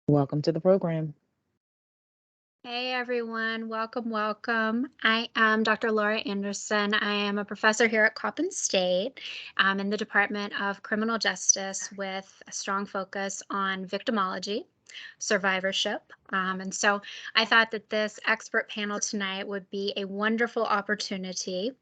Welcome to the program. Hey everyone, welcome, welcome. I am Dr. Laura Anderson. I am a professor here at Coppin State in the Department of Criminal Justice with a strong focus on victimology, survivorship. And so I thought that this expert panel tonight would be a wonderful opportunity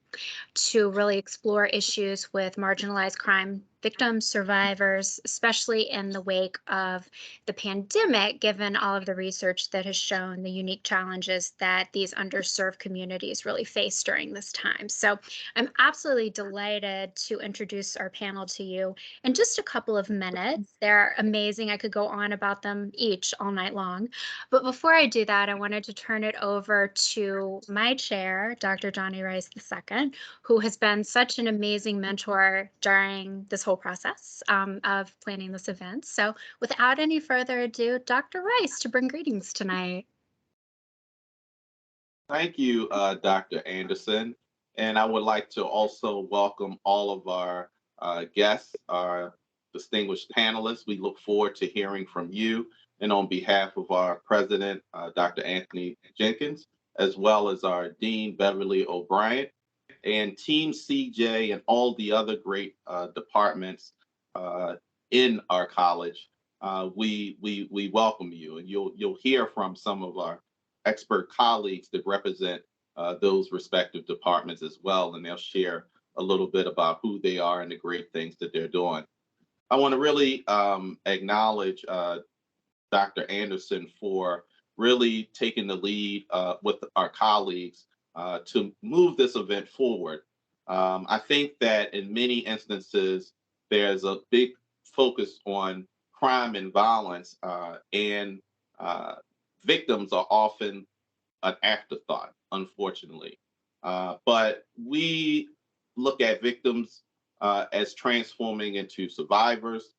to really explore issues with marginalized crime victims, survivors, especially in the wake of the pandemic, given all of the research that has shown the unique challenges that these underserved communities really face during this time. So I'm absolutely delighted to introduce our panel to you in just a couple of minutes. They're amazing. I could go on about them each all night long. But before I do that, I wanted to turn it over to my chair, Dr. Johnny Rice II, who has been such an amazing mentor during this whole process of planning this event. So without any further ado, Dr. Rice to bring greetings tonight. Thank you, Dr. Anderson. And I would like to also welcome all of our guests, our distinguished panelists. We look forward to hearing from you. And on behalf of our president, Dr. Anthony Jenkins, as well as our Dean, Beverly O'Brien, and Team CJ and all the other great departments in our college, we welcome you. And you'll hear from some of our expert colleagues that represent those respective departments as well, and they'll share a little bit about who they are and the great things that they're doing. I want to really acknowledge Dr. Anderson for really taking the lead with our colleagues to move this event forward. I think that in many instances, there's a big focus on crime and violence, and victims are often an afterthought, unfortunately. But we look at victims as transforming into survivors.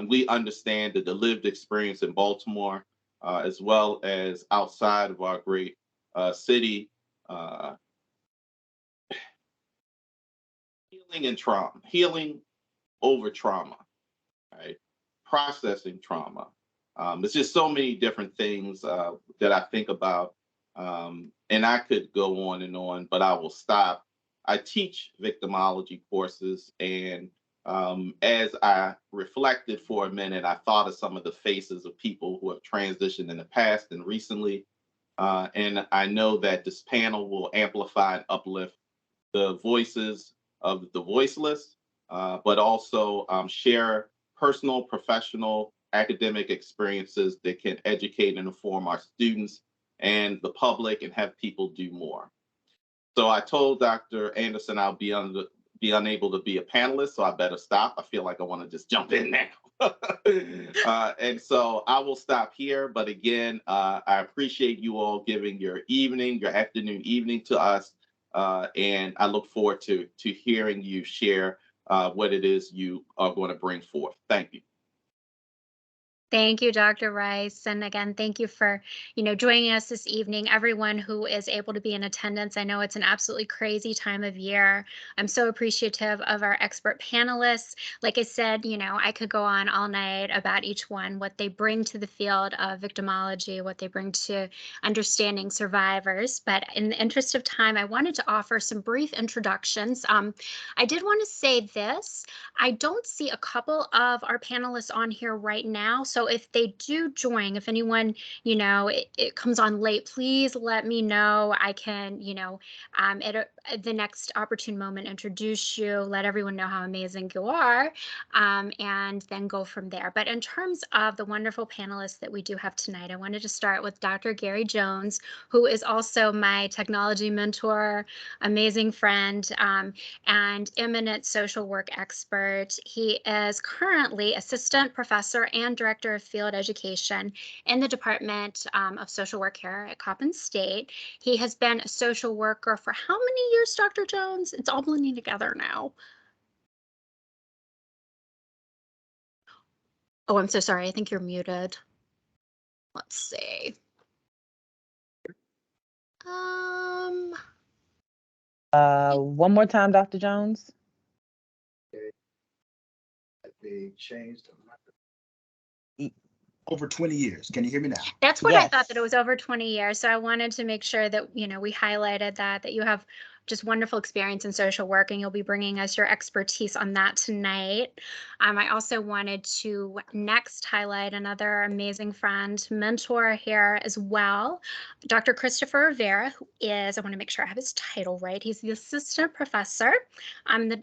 We understand that the lived experience in Baltimore, as well as outside of our great city, healing and trauma, healing over trauma, right? Processing trauma. It's just so many different things that I think about. And I could go on, but I will stop. I teach victimology courses, and as I reflected for a minute, I thought of some of the faces of people who have transitioned in the past and recently. And I know that this panel will amplify and uplift the voices of the voiceless, but also share personal, professional, academic experiences that can educate and inform our students and the public and have people do more. So I told Dr. Anderson I'll be unable to be a panelist, so I better stop. I feel like I want to just jump in now. And so I will stop here. But again, I appreciate you all giving your afternoon, evening to us. And I look forward to hearing you share what it is you are going to bring forth. Thank you. Thank you, Dr. Rice. And again, thank you for, joining us this evening, everyone who is able to be in attendance. I know it's an absolutely crazy time of year. I'm so appreciative of our expert panelists. Like I said, I could go on all night about each one, what they bring to the field of victimology, what they bring to understanding survivors. But in the interest of time, I wanted to offer some brief introductions. I did want to say this. I don't see a couple of our panelists on here right now. So if they do join, if anyone, it comes on late, please let me know. I can, at the next opportune moment, introduce you, let everyone know how amazing you are, and then go from there. But in terms of the wonderful panelists that we do have tonight, I wanted to start with Dr. Gary Jones, who is also my technology mentor, amazing friend, and eminent social work expert. He is currently assistant professor and director of field education in the Department of Social Work here at Coppin State. He has been a social worker for how many years, Dr. Jones? It's all blending together now. Oh, I'm so sorry. I think you're muted. Let's see. One more time, Dr. Jones. They changed them. over 20 years. Can you hear me now? That's what I thought, Yes. that it was over 20 years. So I wanted to make sure that, we highlighted that you have just wonderful experience in social work, and you'll be bringing us your expertise on that tonight. I also wanted to next highlight another amazing friend, mentor here as well, Dr. Christopher Rivera, who is, I want to make sure I have his title right, he's the assistant professor in the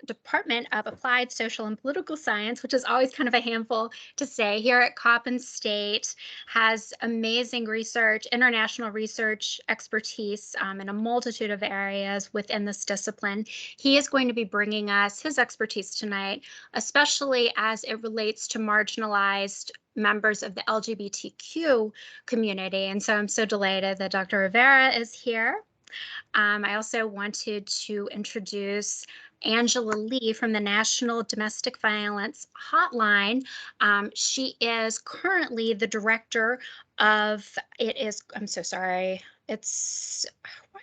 Department of Applied Social and Political Science, which is always kind of a handful to say, here at Coppin State, has amazing research, international research expertise in a multitude of areas within this discipline. He is going to be bringing us his expertise tonight, especially as it relates to marginalized members of the LGBTQ community. And so I'm so delighted that Dr. Rivera is here. I also wanted to introduce Angela Lee from the National Domestic Violence Hotline. She is currently the director of, I'm so sorry, why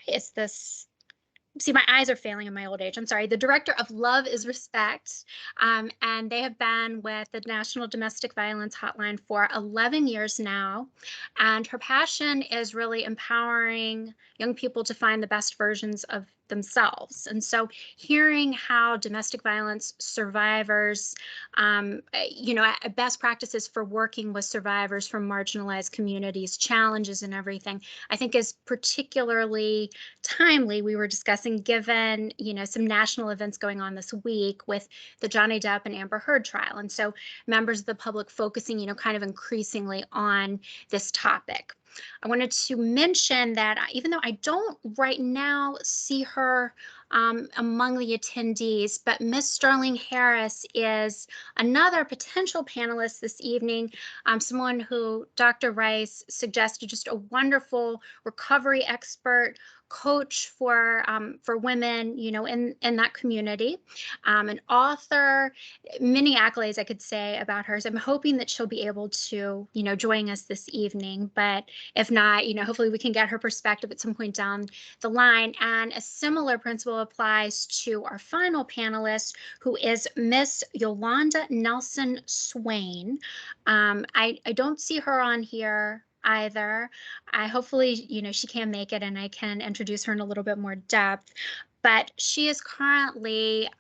is this? See, my eyes are failing in my old age. I'm sorry. The director of Love is Respect. And they have been with the National Domestic Violence Hotline for 11 years now. And her passion is really empowering young people to find the best versions of themselves. And so hearing how domestic violence survivors, best practices for working with survivors from marginalized communities, challenges and everything, I think is particularly timely. We were discussing, given, some national events going on this week with the Johnny Depp and Amber Heard trial. And so members of the public focusing, kind of increasingly on this topic. I wanted to mention that even though I don't right now see her among the attendees, but Miss Sterling Harris is another potential panelist this evening, someone who Dr. Rice suggested, just a wonderful recovery expert, coach for women, in that community, an author, many accolades I could say about her. So I'm hoping that she'll be able to, join us this evening. But if not, hopefully we can get her perspective at some point down the line. And a similar principle applies to our final panelist, who is Miss Yolanda Nelson-Swain. I don't see her on here either. Hopefully, she can make it and I can introduce her in a little bit more depth. But she is currently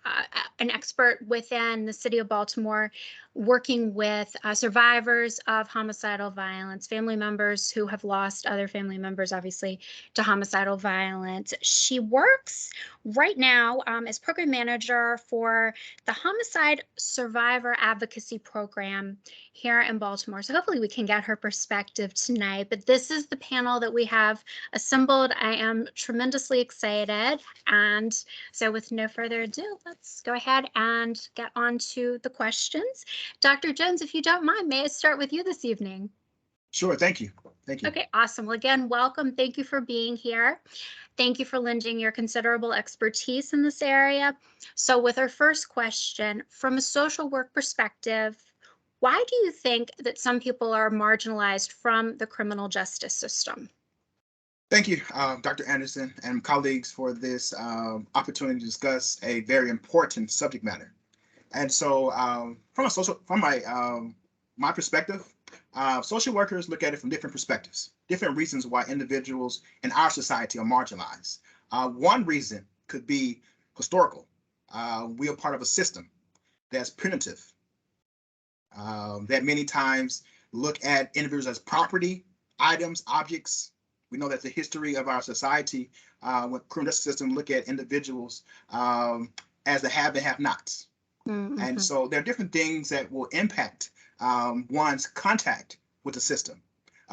an expert within the city of Baltimore, working with survivors of homicidal violence, family members who have lost other family members, obviously, to homicidal violence. She works right now as program manager for the Homicide Survivor Advocacy Program here in Baltimore. So hopefully we can get her perspective tonight. But this is the panel that we have assembled. I am tremendously excited. And so with no further ado, let's go ahead and get on to the questions. Dr. Jones, if you don't mind, may I start with you this evening? Sure, thank you. Thank you. Okay, awesome. Well, again, welcome. Thank you for being here. Thank you for lending your considerable expertise in this area. So with our first question, from a social work perspective, why do you think that some people are marginalized from the criminal justice system? Thank you, Dr. Anderson and colleagues, for this opportunity to discuss a very important subject matter. And so, from my perspective, social workers look at it from different perspectives, different reasons why individuals in our society are marginalized. One reason could be historical. We are part of a system that's punitive, that many times look at individuals as property, items, objects. We know that the history of our society, when criminal justice system look at individuals as the have and have-nots. Mm-hmm. And so there are different things that will impact one's contact with the system.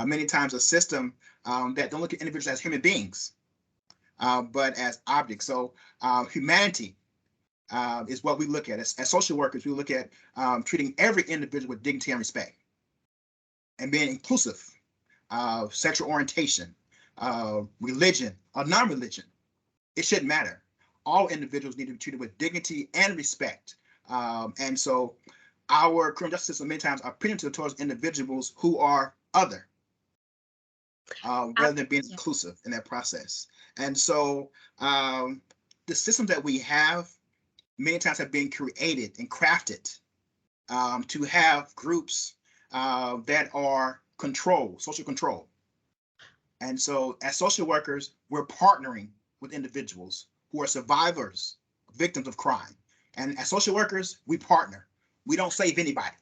Many times a system that don't look at individuals as human beings, but as objects. So humanity is what we look at. As social workers, we look at treating every individual with dignity and respect, and being inclusive of sexual orientation, religion or non-religion. It shouldn't matter. All individuals need to be treated with dignity and respect. And so our criminal justice system many times are punitive towards individuals who are other, rather than being inclusive in that process. And so the systems that we have many times have been created and crafted to have groups that are social control. And so as social workers, we're partnering with individuals who are survivors, victims of crime. And as social workers, we partner. We don't save anybody.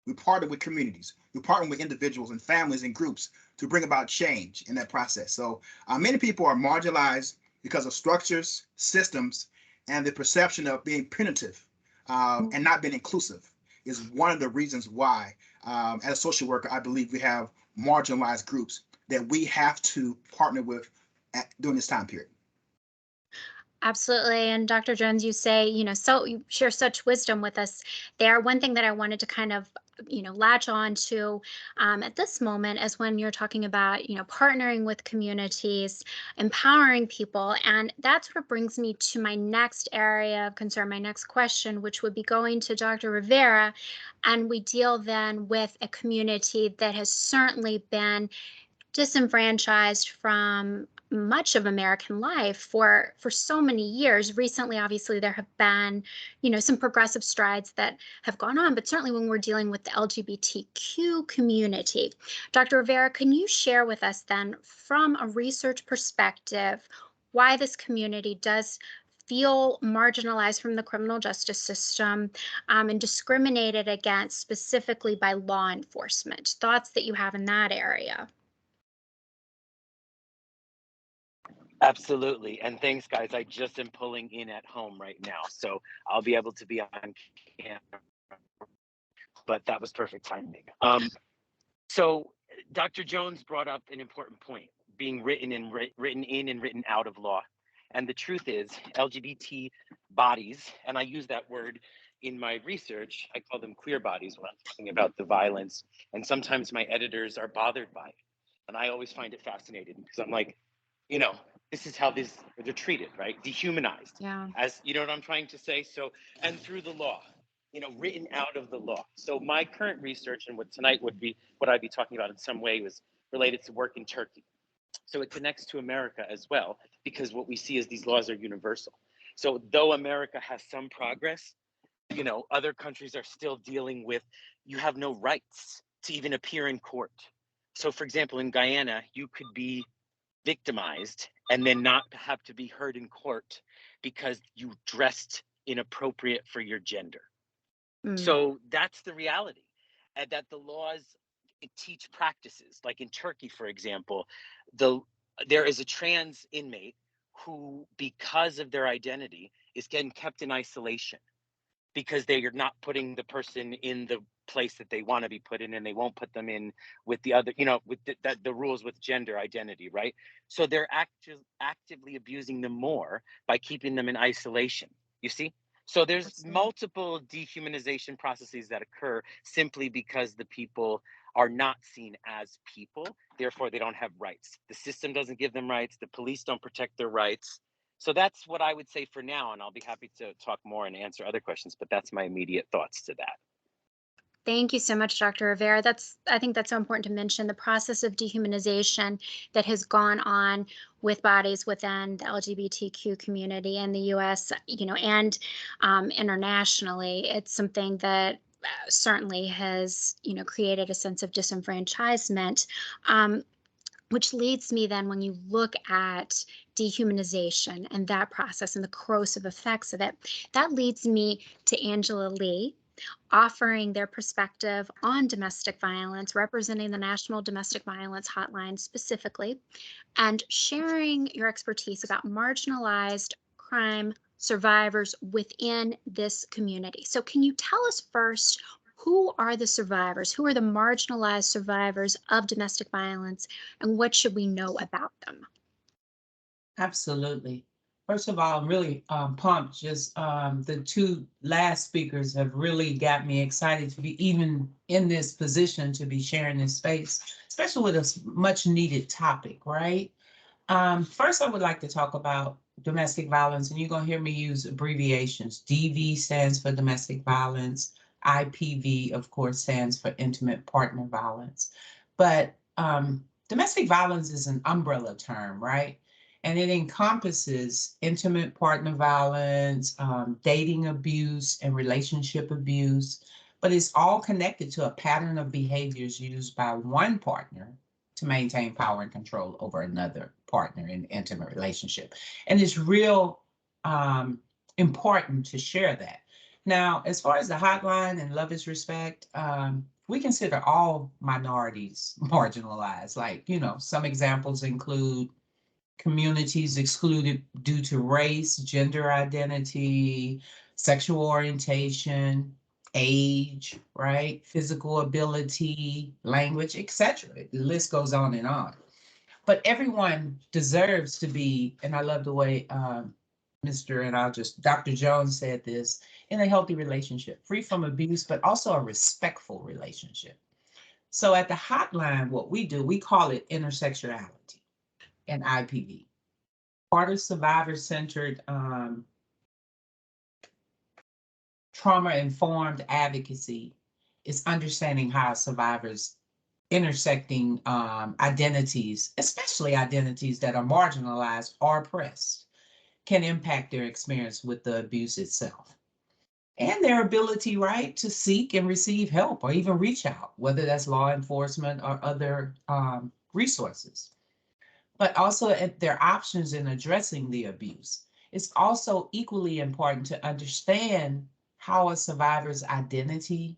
We partner with communities. We partner with individuals and families and groups to bring about change in that process. So many people are marginalized because of structures, systems, and the perception of being punitive and not being inclusive is one of the reasons why, as a social worker, I believe we have marginalized groups that we have to partner with during this time period. Absolutely. And Dr. Jones, you say, so you share such wisdom with us there. One thing that I wanted to kind of, latch on to at this moment is when you're talking about, partnering with communities, empowering people. And that sort of brings me to my next area of concern, my next question, which would be going to Dr. Rivera. And we deal then with a community that has certainly been disenfranchised from much of American life for so many years. Recently, obviously, there have been, some progressive strides that have gone on, but certainly when we're dealing with the LGBTQ community. Dr. Rivera, can you share with us then, from a research perspective, why this community does feel marginalized from the criminal justice system and discriminated against specifically by law enforcement? Thoughts that you have in that area? Absolutely. And thanks, guys. I just am pulling in at home right now, so I'll be able to be on camera, but that was perfect timing. So Dr. Jones brought up an important point, being written in and written out of law. And the truth is, LGBT bodies, and I use that word in my research, I call them queer bodies when I'm talking about the violence. And sometimes my editors are bothered by it. And I always find it fascinating because I'm like, this is how they're treated, right? Dehumanized. Yeah. As you know what I'm trying to say? So, and through the law, written out of the law. So my current research and what tonight would be, what I'd be talking about in some way was related to work in Turkey. So it connects to America as well, because what we see is these laws are universal. So though America has some progress, other countries are still dealing with, you have no rights to even appear in court. So for example, in Guyana, you could be victimized and then not have to be heard in court because you dressed inappropriate for your gender. So that's the reality, and that the laws teach practices. Like in Turkey, for example, there is a trans inmate who, because of their identity, is getting kept in isolation because they are not putting the person in the place that they want to be put in, and they won't put them in with the other, with the rules with gender identity, right? So they're actively abusing them more by keeping them in isolation, you see? So there's multiple dehumanization processes that occur simply because the people are not seen as people, therefore they don't have rights. The system doesn't give them rights, the police don't protect their rights. So that's what I would say for now, and I'll be happy to talk more and answer other questions, but that's my immediate thoughts to that. Thank you so much, Dr. Rivera. I think that's so important to mention, the process of dehumanization that has gone on with bodies within the LGBTQ community in the US, and internationally. It's something that certainly has, created a sense of disenfranchisement, which leads me then, when you look at dehumanization and that process and the corrosive effects of it, that leads me to Angela Lee, offering their perspective on domestic violence, representing the National Domestic Violence Hotline specifically, and sharing your expertise about marginalized crime survivors within this community. So can you tell us first, who are the survivors? Who are the marginalized survivors of domestic violence, and what should we know about them? Absolutely. First of all, I'm really pumped. Just the two last speakers have really got me excited to be even in this position to be sharing this space, especially with a much needed topic, right? First, I would like to talk about domestic violence, and you're going to hear me use abbreviations. DV stands for domestic violence. IPV, of course, stands for intimate partner violence. But domestic violence is an umbrella term, right? And it encompasses intimate partner violence, dating abuse, and relationship abuse. but it's all connected to a pattern of behaviors used by one partner to maintain power and control over another partner in an intimate relationship. And it's real important to share that. Now, as far as the hotline and love is respect, we consider all minorities marginalized. Like, some examples include communities excluded due to race, gender identity, sexual orientation, age, right? Physical ability, language, etc. The list goes on and on. But everyone deserves to be, and I love the way Dr. Jones said this, in a healthy relationship, free from abuse, but also a respectful relationship. So at the hotline, what we do, we call it intersectionality and IPV. Part of survivor-centered trauma-informed advocacy is understanding how survivors intersecting identities, especially identities that are marginalized or oppressed, can impact their experience with the abuse itself. And their ability, right, to seek and receive help or even reach out, whether that's law enforcement or other resources. But also at their options in addressing the abuse. It's also equally important to understand how a survivor's identity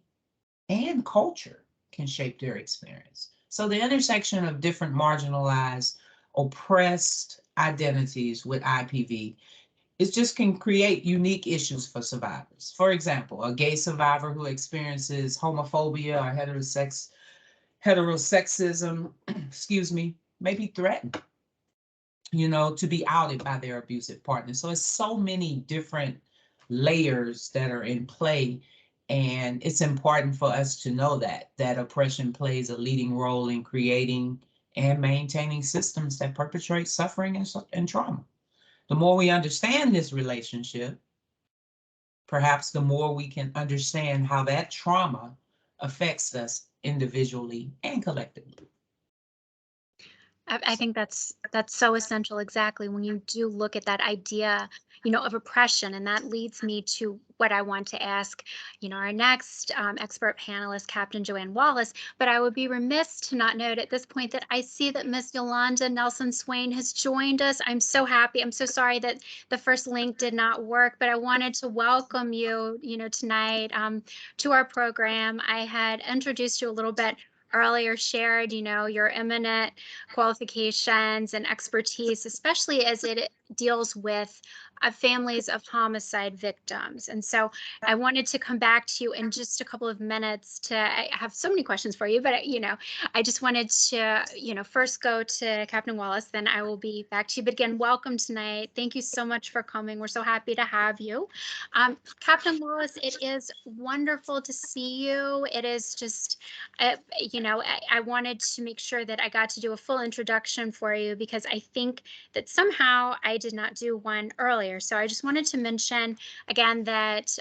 and culture can shape their experience. So the intersection of different marginalized, oppressed identities with IPV can create unique issues for survivors. For example, a gay survivor who experiences homophobia or heterosexism, may be threatened, to be outed by their abusive partner. So it's so many different layers that are in play. And it's important for us to know that oppression plays a leading role in creating and maintaining systems that perpetuate suffering and trauma. The more we understand this relationship, perhaps the more we can understand how that trauma affects us individually and collectively. I think that's so essential, exactly, when you do look at that idea, of oppression. And that leads me to what I want to ask, our next expert panelist, Captain Joanne Wallace. But I would be remiss to not note at this point that I see that Miss Yolanda Nelson-Swain has joined us. I'm so happy. I'm so sorry that the first link did not work, but I wanted to welcome you, tonight to our program. I had introduced you a little bit earlier, shared, your eminent qualifications and expertise, especially as it deals with families of homicide victims. And so I wanted to come back to you in just a couple of minutes I have so many questions for you, but I just wanted to, first go to Captain Wallace, then I will be back to you. But again, welcome tonight. Thank you so much for coming. We're so happy to have you. Captain Wallace, it is wonderful to see you. It is just, I wanted to make sure that I got to do a full introduction for you, because I think that somehow I did not do one earlier. So I just wanted to mention again that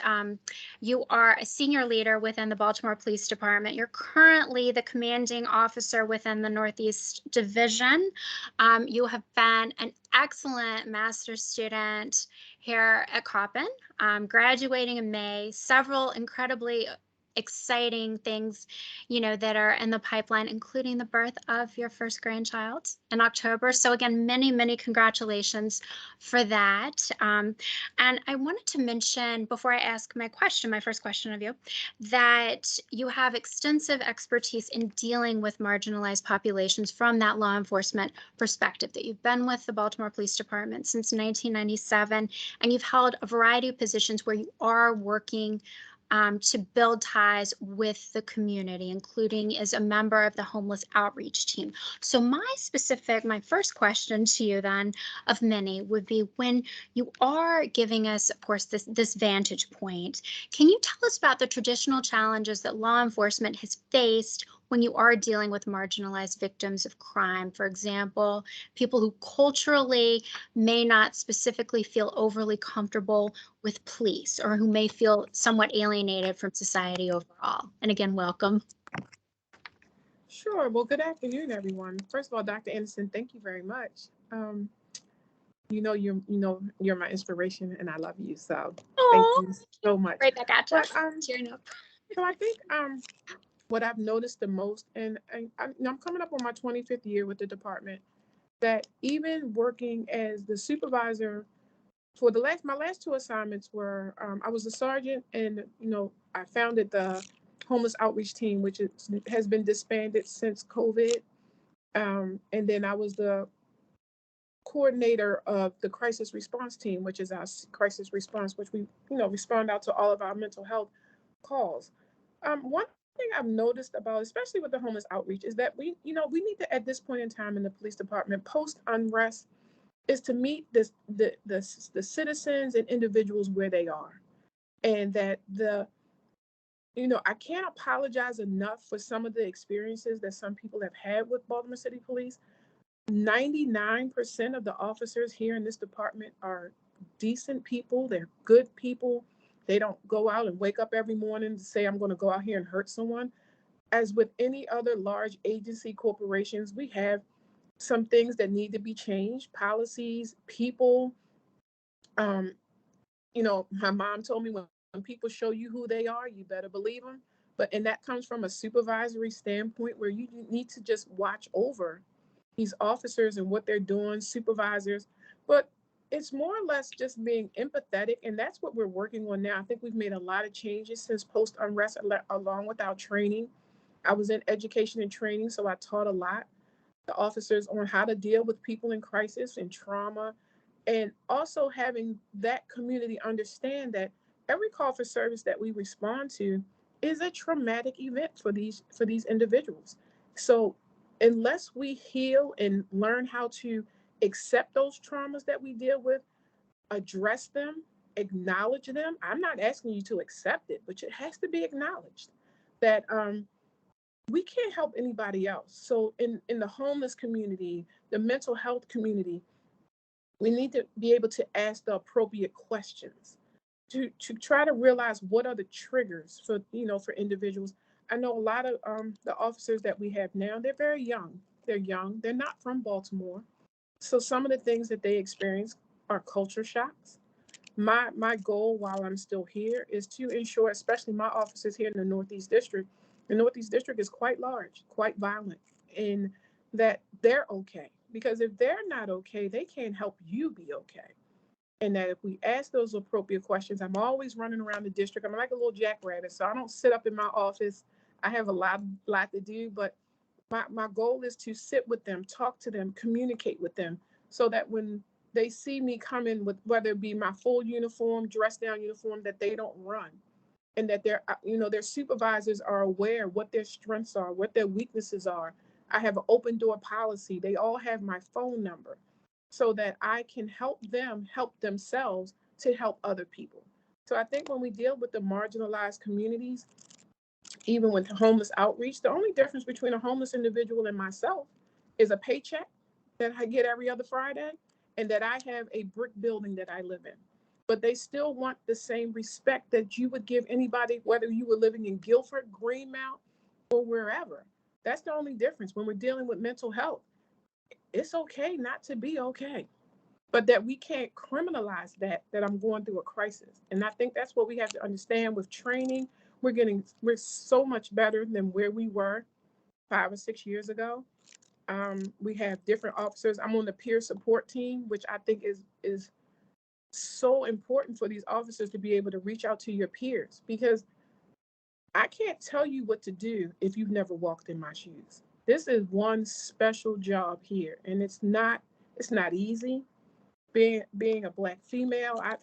you are a senior leader within the Baltimore Police Department. You're currently the commanding officer within the Northeast Division. You have been an excellent master's student here at Coppin, graduating in May, several incredibly exciting things, that are in the pipeline, including the birth of your first grandchild in October. So again, many, many congratulations for that. And I wanted to mention, before I ask my first question of you, that you have extensive expertise in dealing with marginalized populations from that law enforcement perspective, that you've been with the Baltimore Police Department since 1997, and you've held a variety of positions where you are working to build ties with the community, including as a member of the homeless outreach team. So my first question to you then, of many, would be, when you are giving us, of course, this vantage point, can you tell us about the traditional challenges that law enforcement has faced when you are dealing with marginalized victims of crime? For example, people who culturally may not specifically feel overly comfortable with police, or who may feel somewhat alienated from society overall. And again, welcome. Sure. Well, good afternoon, everyone. First of all, Dr. Anderson, thank you very much. You're my inspiration, and I love you. So thank you so much. Right back at you. But, Cheering up. So I think what I've noticed the most, and I'm coming up on my 25th year with the department, that even working as the supervisor for my last two assignments were I was a sergeant, and I founded the homeless outreach team, which has been disbanded since COVID. And then I was the coordinator of the crisis response team, which is our crisis response, which we respond out to all of our mental health calls. One thing I've noticed about, especially with the homeless outreach, is that we need to, at this point in time in the police department, post unrest, is to meet the citizens and individuals where they are, and that I can't apologize enough for some of the experiences that some people have had with Baltimore City Police. 99% of the officers here in this department are decent people. They're good people. They don't go out and wake up every morning to say, I'm going to go out here and hurt someone. As with any other large agency corporations, we have some things that need to be changed, policies, people. My mom told me, when people show you who they are, you better believe them. And that comes from a supervisory standpoint, where you need to just watch over these officers and what they're doing, supervisors. But it's more or less just being empathetic, and that's what we're working on now. I think we've made a lot of changes since post unrest, along with our training. I was in education and training, so I taught a lot the officers on how to deal with people in crisis and trauma, and also having that community understand that every call for service that we respond to is a traumatic event for these individuals. So unless we heal and learn how to accept those traumas that we deal with, address them, acknowledge them. I'm not asking you to accept it, but it has to be acknowledged that we can't help anybody else. So in the homeless community, the mental health community, we need to be able to ask the appropriate questions to try to realize what are the triggers for individuals. I know a lot of the officers that we have now, they're very young. They're young. They're not from Baltimore. So some of the things that they experience are culture shocks. My goal while I'm still here is to ensure, especially my officers here in the Northeast District, the Northeast District is quite large, quite violent, and that they're okay. Because if they're not okay, they can't help you be okay. And that if we ask those appropriate questions, I'm always running around the district. I'm like a little jackrabbit, so I don't sit up in my office. I have a lot to do, but my goal is to sit with them, talk to them, communicate with them, so that when they see me come in with, whether it be my full uniform, dress down uniform, that they don't run, and that their supervisors are aware what their strengths are, what their weaknesses are. I have an open door policy. They all have my phone number, so that I can help them help themselves to help other people. So I think when we deal with the marginalized communities, even with homeless outreach, the only difference between a homeless individual and myself is a paycheck that I get every other Friday, and that I have a brick building that I live in. But they still want the same respect that you would give anybody, whether you were living in Guilford, Greenmount, or wherever. That's the only difference. When we're dealing with mental health, it's okay not to be okay, but that we can't criminalize that I'm going through a crisis. And I think that's what we have to understand with training. We're so much better than where we were 5 or 6 years ago. We have different officers. I'm on the peer support team, which I think is so important for these officers to be able to reach out to your peers, because I can't tell you what to do if you've never walked in my shoes. This is one special job here, and it's not easy. Being a Black female, I've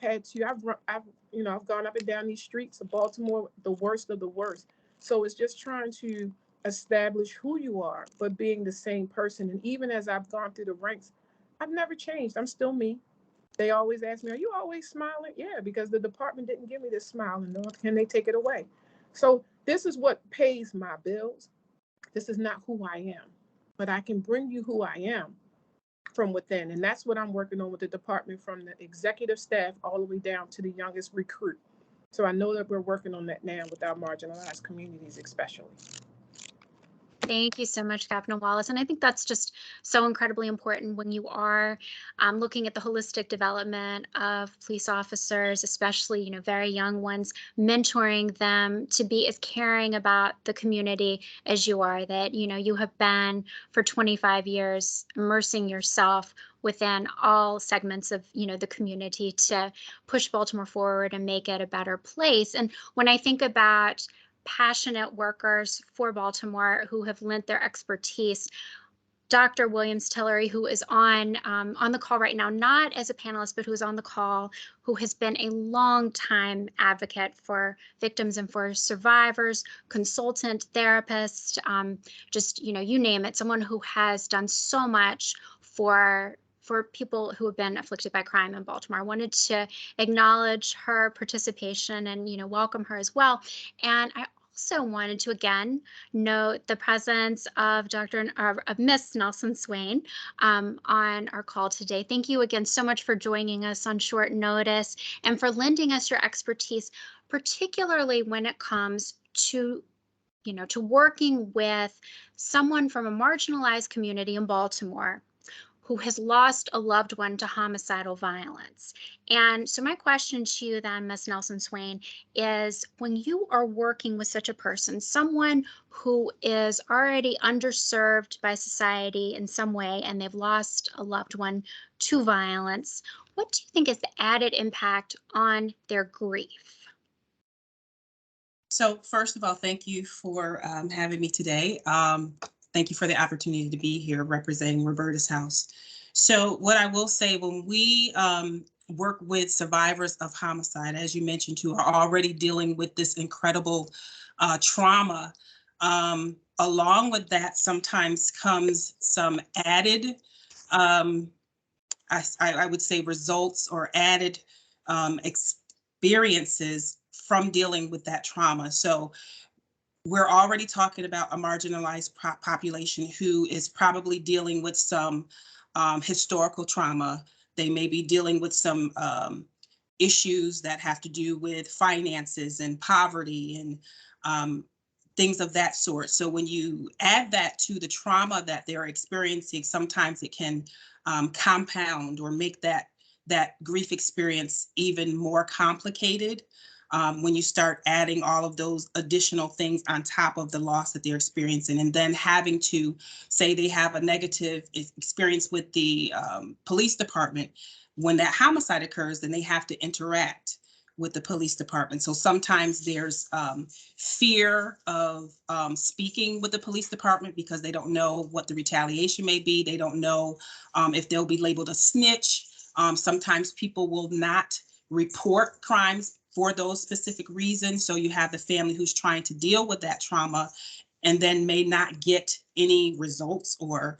gone up and down these streets of Baltimore, the worst of the worst. So it's just trying to establish who you are, but being the same person. And even as I've gone through the ranks, I've never changed. I'm still me. They always ask me, "Are you always smiling?" Yeah, because the department didn't give me this smile, and nor can they take it away. So this is what pays my bills. This is not who I am, but I can bring you who I am from within. And that's what I'm working on with the department, from the executive staff all the way down to the youngest recruit. So I know that we're working on that now with our marginalized communities, especially. Thank you so much, Captain Wallace. And I think that's just so incredibly important when you are looking at the holistic development of police officers, especially, very young ones, mentoring them to be as caring about the community as you are, that, you have been for 25 years immersing yourself within all segments of, the community to push Baltimore forward and make it a better place. And when I think about passionate workers for Baltimore who have lent their expertise, Dr. Williams-Tillery, who is on the call right now, not as a panelist, but who is on the call, who has been a long-time advocate for victims and for survivors, consultant, therapist, just, you name it, someone who has done so much for people who have been afflicted by crime in Baltimore. I wanted to acknowledge her participation and, welcome her as well. And I also wanted to again note the presence of Miss Nelson-Swain on our call today. Thank you again so much for joining us on short notice and for lending us your expertise, particularly when it comes to to working with someone from a marginalized community in Baltimore who has lost a loved one to homicidal violence. And so my question to you then, Ms. Nelson-Swain, is when you are working with such a person, someone who is already underserved by society in some way and they've lost a loved one to violence, what do you think is the added impact on their grief? So first of all, thank you for having me today. Thank you for the opportunity to be here representing Roberta's House. So what I will say, when we work with survivors of homicide, as you mentioned, who are already dealing with this incredible trauma, along with that sometimes comes some added, I would say, results or added experiences from dealing with that trauma. So we're already talking about a marginalized population who is probably dealing with some historical trauma. They may be dealing with some issues that have to do with finances and poverty and things of that sort. So when you add that to the trauma that they're experiencing, sometimes it can compound or make that grief experience even more complicated. When you start adding all of those additional things on top of the loss that they're experiencing, and then having to say they have a negative experience with the police department, when that homicide occurs, then they have to interact with the police department. So sometimes there's fear of speaking with the police department because they don't know what the retaliation may be. They don't know if they'll be labeled a snitch. Sometimes people will not report crimes for those specific reasons. So you have the family who's trying to deal with that trauma and then may not get any results, or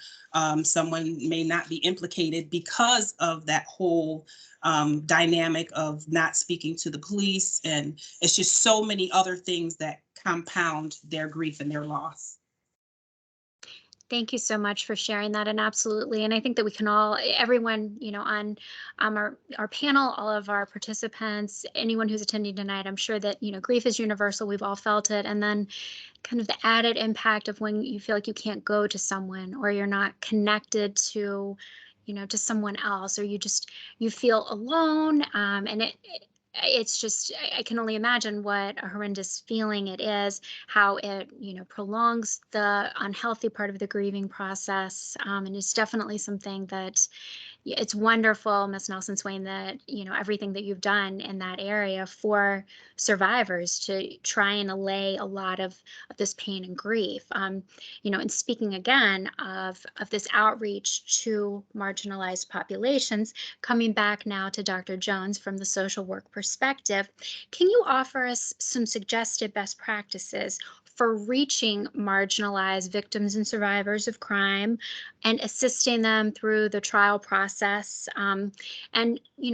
someone may not be implicated because of that whole dynamic of not speaking to the police. And it's just so many other things that compound their grief and their loss. Thank you so much for sharing that. And absolutely. And I think that we can all, everyone, on our panel, all of our participants, anyone who's attending tonight, I'm sure that, grief is universal. We've all felt it. And then kind of the added impact of when you feel like you can't go to someone, or you're not connected to, to someone else, or you feel alone. And it's just, I can only imagine what a horrendous feeling it is, how it, prolongs the unhealthy part of the grieving process. And it's definitely something that it's wonderful, Ms. Nelson-Swain, that, everything that you've done in that area for survivors to try and allay a lot of this pain and grief. And speaking again of this outreach to marginalized populations, coming back now to Dr. Jones from the social work perspective, can you offer us some suggested best practices for reaching marginalized victims and survivors of crime and assisting them through the trial process, and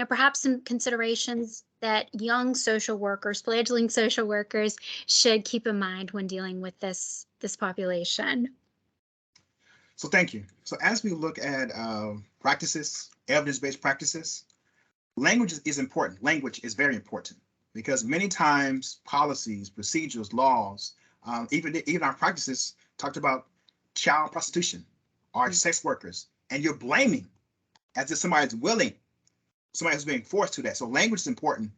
perhaps some considerations that young social workers, fledgling social workers, should keep in mind when dealing with this population? So thank you. So as we look at practices, evidence-based practices, language is important. Language is very important because many times policies, procedures, laws, even our practices talked about child prostitution or sex workers, and you're blaming as if somebody's willing, somebody who's being forced to that. So language is important.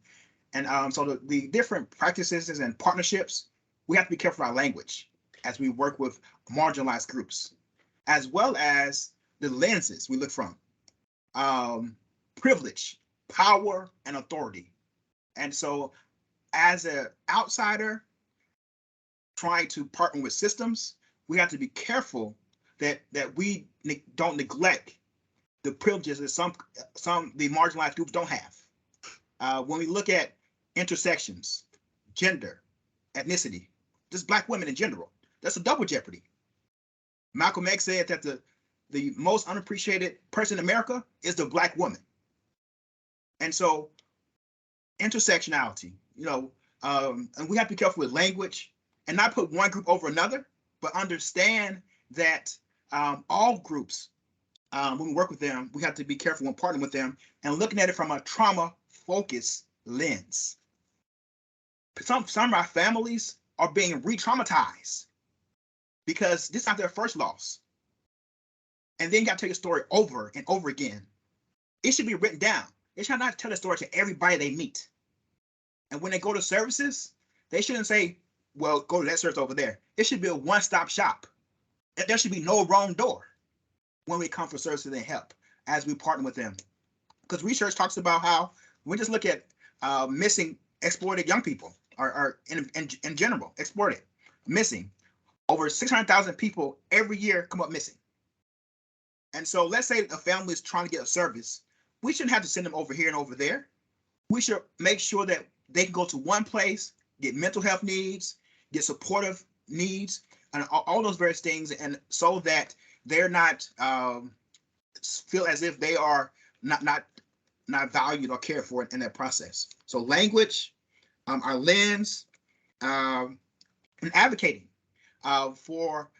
And so the different practices and partnerships, we have to be careful of our language as we work with marginalized groups, as well as the lenses we look from. Privilege, power, and authority. And so as an outsider trying to partner with systems, we have to be careful that we don't neglect the privileges that some the marginalized groups don't have. When we look at intersections, gender, ethnicity, just Black women in general, that's a double jeopardy. Malcolm X said that the most unappreciated person in America is the Black woman. And so intersectionality, and we have to be careful with language and not put one group over another, but understand that all groups, when we work with them, we have to be careful when partnering with them and looking at it from a trauma-focused lens. Some of our families are being re-traumatized because this is not their first loss. And then you got to tell your story over and over again. It should be written down. They should not tell the story to everybody they meet. And when they go to services, they shouldn't say, well, go to that service over there. It should be a one-stop shop. There should be no wrong door when we come for services and help as we partner with them. Because research talks about how we just look at missing, exploited young people, or in general, exploited, missing. Over 600,000 people every year come up missing. And so let's say a family is trying to get a service. We shouldn't have to send them over here and over there. We should make sure that they can go to one place, get mental health needs, get supportive needs, and all those various things, and so that they're not feel as if they are not valued or cared for in that process. So language, our lens, and advocating for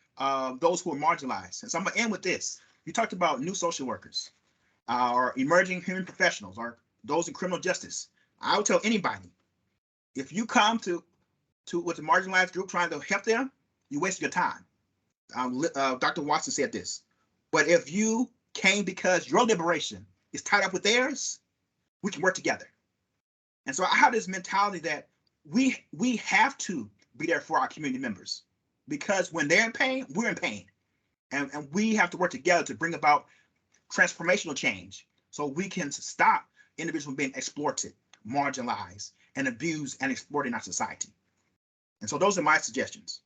those who are marginalized. And so I'm gonna end with this. You talked about new social workers, or emerging human professionals, or those in criminal justice. I would tell anybody, if you come to with a marginalized group trying to help them, you waste your time. Dr. Watson said this, but if you came because your liberation is tied up with theirs, we can work together. And so I have this mentality that we have to be there for our community members, because when they're in pain, we're in pain. And we have to work together to bring about transformational change so we can stop individuals being exploited, marginalized, and abused and exploited in our society. And so those are my suggestions.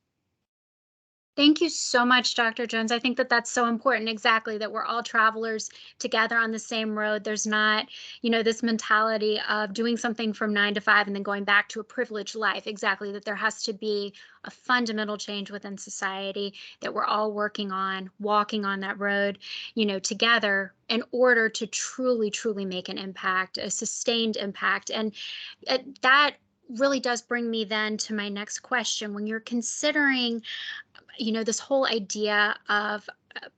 Thank you so much, Dr. Jones. I think that that's so important, exactly, that we're all travelers together on the same road. There's not, this mentality of doing something from 9 to 5 and then going back to a privileged life. Exactly, that there has to be a fundamental change within society, that we're all working on, walking on that road, together in order to truly, truly make an impact, a sustained impact. And that really does bring me then to my next question. When you're considering this whole idea of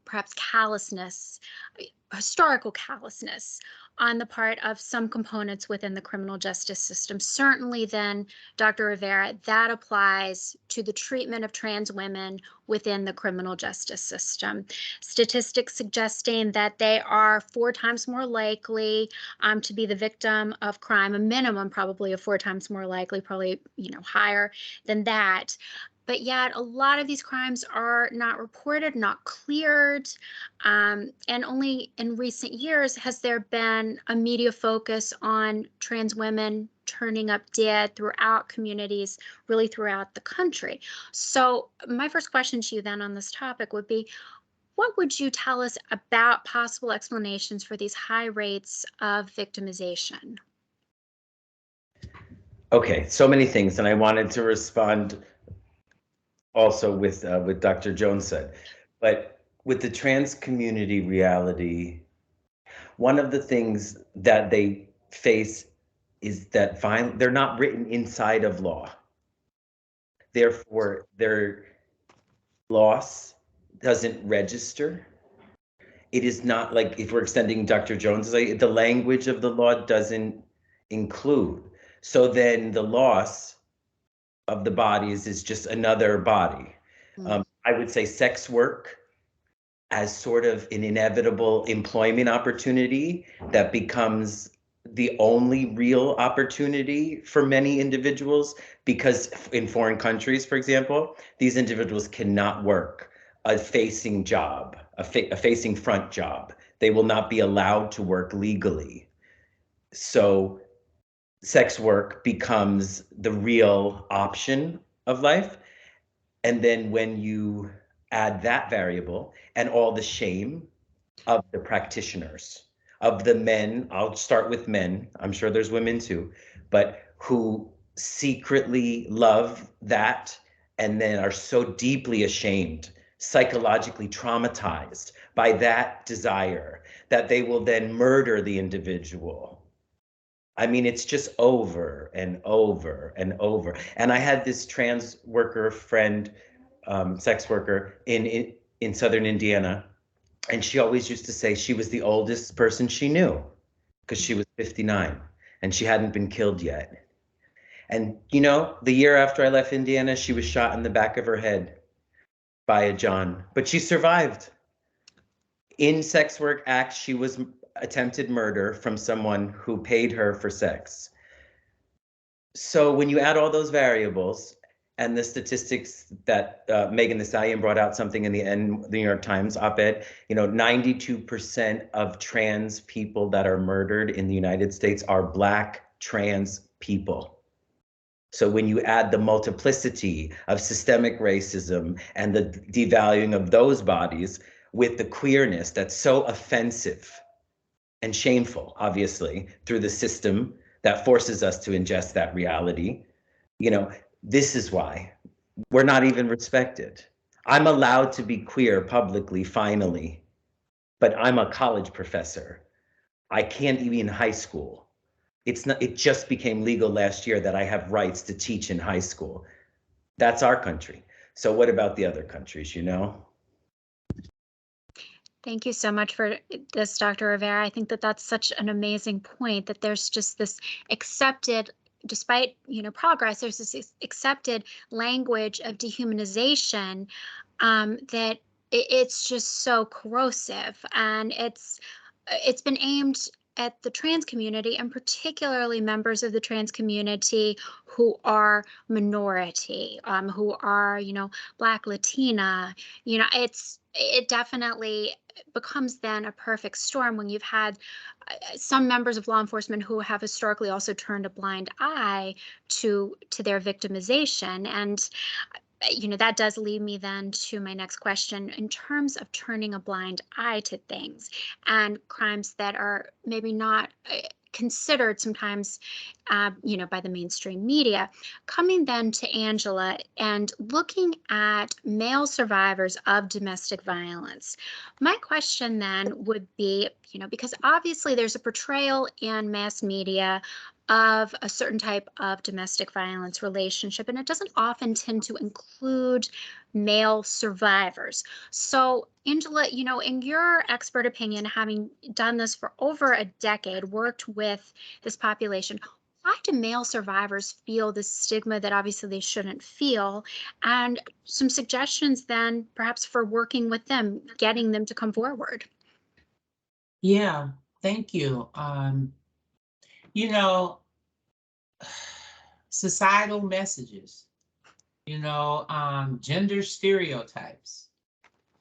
perhaps callousness, historical callousness on the part of some components within the criminal justice system. Certainly then, Dr. Rivera, that applies to the treatment of trans women within the criminal justice system. Statistics suggesting that they are 4 times more likely to be the victim of crime, a minimum probably of 4 times more likely, probably higher than that. But yet a lot of these crimes are not reported, not cleared, and only in recent years has there been a media focus on trans women turning up dead throughout communities, really throughout the country. So my first question to you then on this topic would be, what would you tell us about possible explanations for these high rates of victimization? Okay, so many things, and I wanted to respond also with Dr. Jones said, but with the trans community reality, one of the things that they face is that they're not written inside of law. Therefore, their loss doesn't register. It is not like, if we're extending Dr. Jones, the language of the law doesn't include. So then the loss of the bodies is just another body. I would say sex work as sort of an inevitable employment opportunity that becomes the only real opportunity for many individuals, because in foreign countries, for example, these individuals cannot work a facing job, a facing front job. They will not be allowed to work legally. So sex work becomes the real option of life. And then when you add that variable and all the shame of the practitioners, of the men, I'll start with men, I'm sure there's women too, but who secretly love that and then are so deeply ashamed, psychologically traumatized by that desire that they will then murder the individual. I mean, it's just over and over and over. And I had this trans worker friend, sex worker in Southern Indiana, and she always used to say she was the oldest person she knew because she was 59 and she hadn't been killed yet. And, you know, the year after I left Indiana, she was shot in the back of her head by a John, but she survived. In sex work act, she was attempted murder from someone who paid her for sex. So when you add all those variables and the statistics that Megan Thee Stallion brought out something in the New York Times op-ed, you know, 92% of trans people that are murdered in the United States are Black trans people. So when you add the multiplicity of systemic racism and the devaluing of those bodies with the queerness that's so offensive and shameful, obviously, through the system that forces us to ingest that reality, you know, this is why we're not even respected. I'm allowed to be queer publicly, finally, but I'm a college professor. I can't even in high school. It's not, it just became legal last year that I have rights to teach in high school. That's our country. So what about the other countries, you know? Thank you so much for this, Dr. Rivera. I think that that's such an amazing point, that there's just this accepted, despite, you know, progress, there's this accepted language of dehumanization that it's just so corrosive, and it's been aimed at the trans community, and particularly members of the trans community who are minority, who are, you know, Black, Latina. You know, it definitely becomes then a perfect storm when you've had some members of law enforcement who have historically also turned a blind eye to their victimization. And you know, that does lead me then to my next question in terms of turning a blind eye to things and crimes that are maybe not considered sometimes, you know, by the mainstream media. Coming then to Angela and looking at male survivors of domestic violence. My question then would be, you know, because obviously there's a portrayal in mass media of a certain type of domestic violence relationship, and it doesn't often tend to include male survivors. So, Angela, you know, in your expert opinion, having done this for over a decade, worked with this population, why do male survivors feel this stigma that obviously they shouldn't feel? And some suggestions then perhaps for working with them, getting them to come forward. Yeah, thank you. You know, societal messages, you know, gender stereotypes,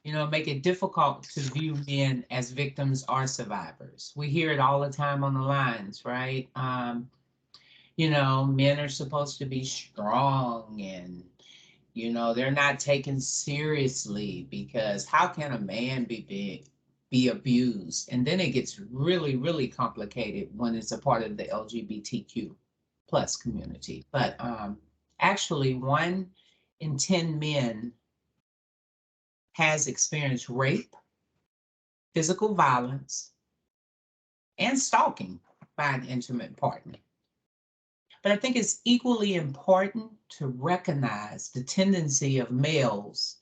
you know, make it difficult to view men as victims or survivors. We hear it all the time on the lines, right? You know, men are supposed to be strong and, you know, they're not taken seriously because how can a man be abused? And then it gets really, really complicated when it's a part of the LGBTQ plus community. But actually 1 in 10 men has experienced rape, physical violence, and stalking by an intimate partner. But I think it's equally important to recognize the tendency of males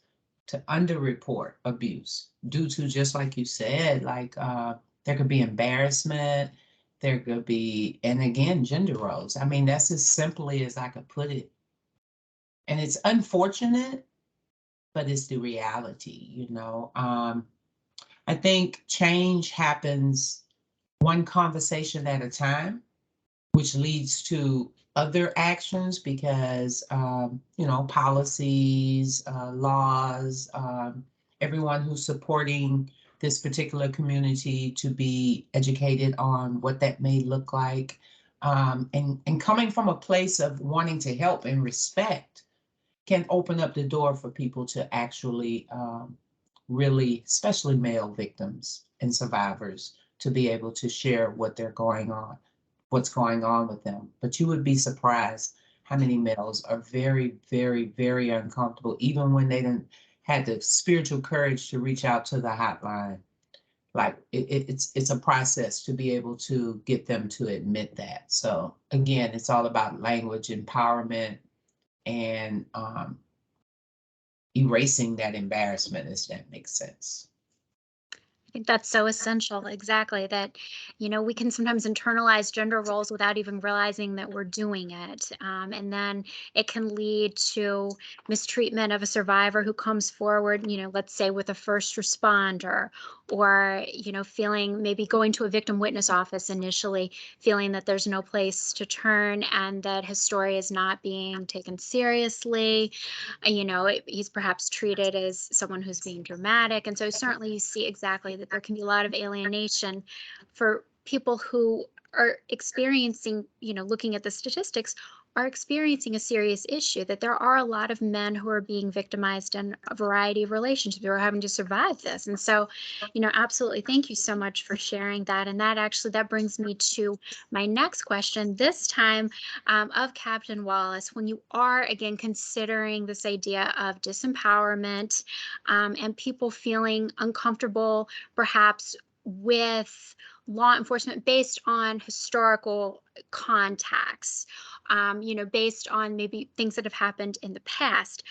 to underreport abuse due to, just like you said, like there could be embarrassment, there could be, and again, gender roles. I mean, that's as simply as I could put it. And it's unfortunate, but it's the reality, you know. I think change happens one conversation at a time, which leads to other actions because, policies, laws, everyone who's supporting this particular community to be educated on what that may look like. And coming from a place of wanting to help and respect can open up the door for people to actually really, especially male victims and survivors, to be able to share what's going on with them. But you would be surprised how many males are very, very, very uncomfortable, even when they didn't had the spiritual courage to reach out to the hotline. Like it's a process to be able to get them to admit that. So again, it's all about language empowerment and erasing that embarrassment, if that makes sense. I think that's so essential. Exactly. That, we can sometimes internalize gender roles without even realizing that we're doing it. And then it can lead to mistreatment of a survivor who comes forward, let's say with a first responder, or, feeling maybe going to a victim witness office initially, feeling that there's no place to turn and that his story is not being taken seriously. He's perhaps treated as someone who's being dramatic. And so certainly you see exactly that there can be a lot of alienation for people who are experiencing, looking at the statistics, are experiencing a serious issue, that there are a lot of men who are being victimized in a variety of relationships who are having to survive this. And so, absolutely, thank you so much for sharing that. And that brings me to my next question, this time of Captain Wallace. When you are, again, considering this idea of disempowerment and people feeling uncomfortable, perhaps with law enforcement based on historical contacts, based on maybe things that have happened in the past.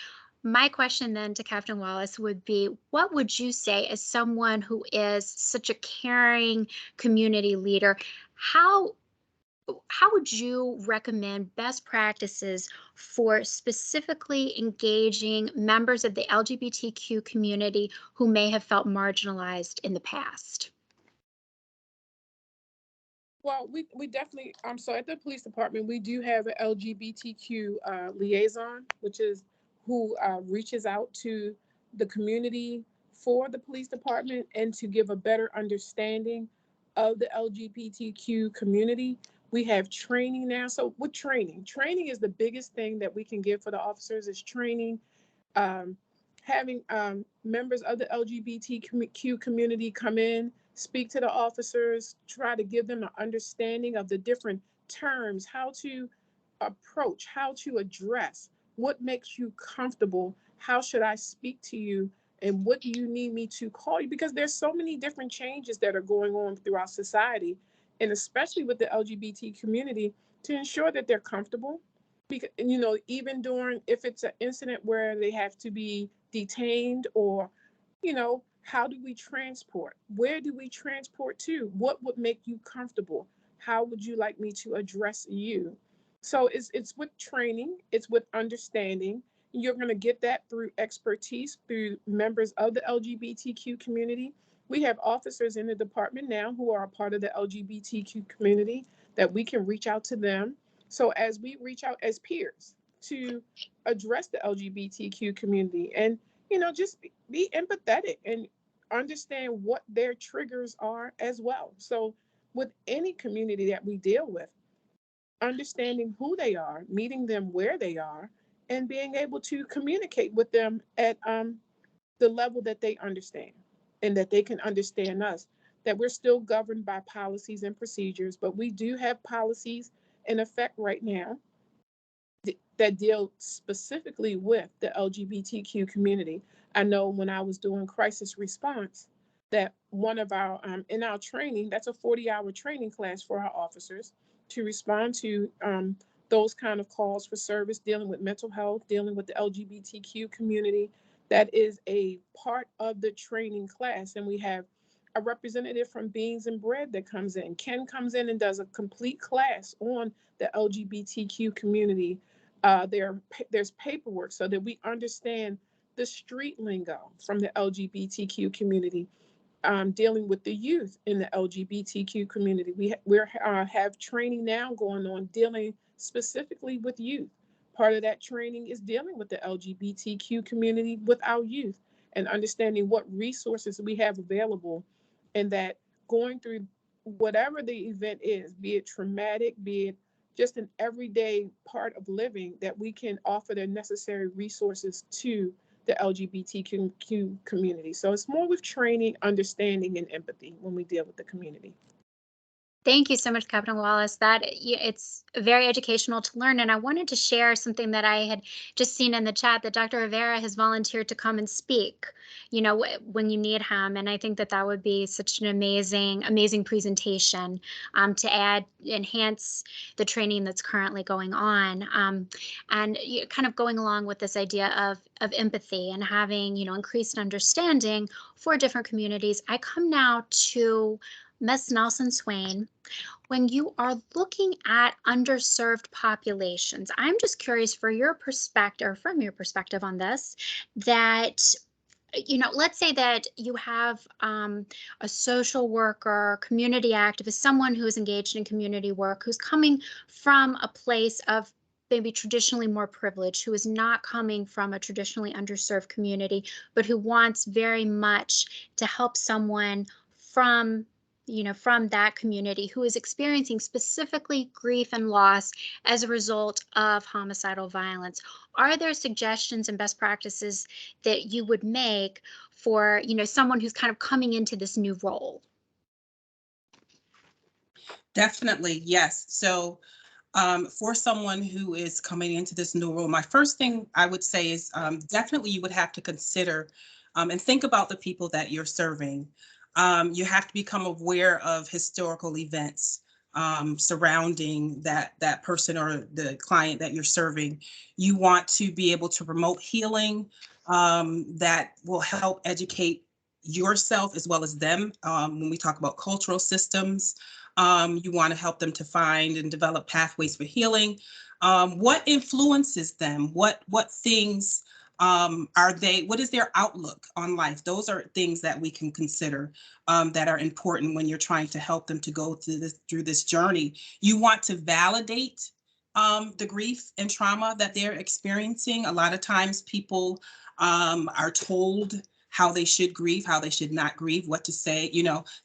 My question then to Captain Wallace would be, what would you say as someone who is such a caring community leader, how would you recommend best practices for specifically engaging members of the LGBTQ community who may have felt marginalized in the past? Well, we definitely, so at the police department, we do have an LGBTQ liaison, which is who reaches out to the community for the police department and to give a better understanding of the LGBTQ community. We have training now. So with training is the biggest thing that we can give for the officers, is training. Having members of the LGBTQ community come in, speak to the officers, try to give them an understanding of the different terms, how to approach, how to address, what makes you comfortable, how should I speak to you, and what do you need me to call you? Because there's so many different changes that are going on throughout society, and especially with the LGBT community, to ensure that they're comfortable. Because, even during, if it's an incident where they have to be detained, or, how do we transport? Where do we transport to? What would make you comfortable? How would you like me to address you? So it's with training, it's with understanding. You're going to get that through expertise, through members of the LGBTQ community. We have officers in the department now who are a part of the LGBTQ community that we can reach out to them. So as we reach out as peers to address the LGBTQ community, and just be empathetic and understand what their triggers are as well. So with any community that we deal with, understanding who they are, meeting them where they are, and being able to communicate with them at the level that they understand and that they can understand us, that we're still governed by policies and procedures, but we do have policies in effect right now that deal specifically with the LGBTQ community. I know when I was doing crisis response, that one of our, in our training, that's a 40-hour training class for our officers to respond to those kind of calls for service, dealing with mental health, dealing with the LGBTQ community. That is a part of the training class. And we have a representative from Beans and Bread that comes in. Ken comes in and does a complete class on the LGBTQ community. There's paperwork so that we understand the street lingo from the LGBTQ community. dealing with the youth in the LGBTQ community. We have training now going on dealing specifically with youth. Part of that training is dealing with the LGBTQ community with our youth and understanding what resources we have available, and that going through whatever the event is, be it traumatic, be it just an everyday part of living, that we can offer the necessary resources to the LGBTQ community. So it's more with training, understanding, and empathy when we deal with the community. Thank you so much, Captain Wallace. It's very educational to learn. And I wanted to share something that I had just seen in the chat, that Dr. Rivera has volunteered to come and speak, when you need him. And I think that would be such an amazing presentation to enhance the training that's currently going on. And kind of going along with this idea of empathy and having, increased understanding for different communities. I come now to Ms. Nelson-Swain. When you are looking at underserved populations, I'm just curious from your perspective on this, that, let's say that you have a social worker, community activist, someone who is engaged in community work, who's coming from a place of maybe traditionally more privileged, who is not coming from a traditionally underserved community, but who wants very much to help someone from that community who is experiencing specifically grief and loss as a result of homicidal violence. Are there suggestions and best practices that you would make for, someone who's kind of coming into this new role? Definitely, yes. So for someone who is coming into this new role, my first thing I would say is definitely you would have to consider and think about the people that you're serving. You have to become aware of historical events surrounding that person or the client that you're serving. You want to be able to promote healing that will help educate yourself as well as them. When we talk about cultural systems, you want to help them to find and develop pathways for healing. What influences them? What things are they? What is their outlook on life? Those are things that we can consider that are important when you're trying to help them to go through this journey. You want to validate the grief and trauma that they're experiencing. A lot of times people are told how they should grieve, how they should not grieve, what to say,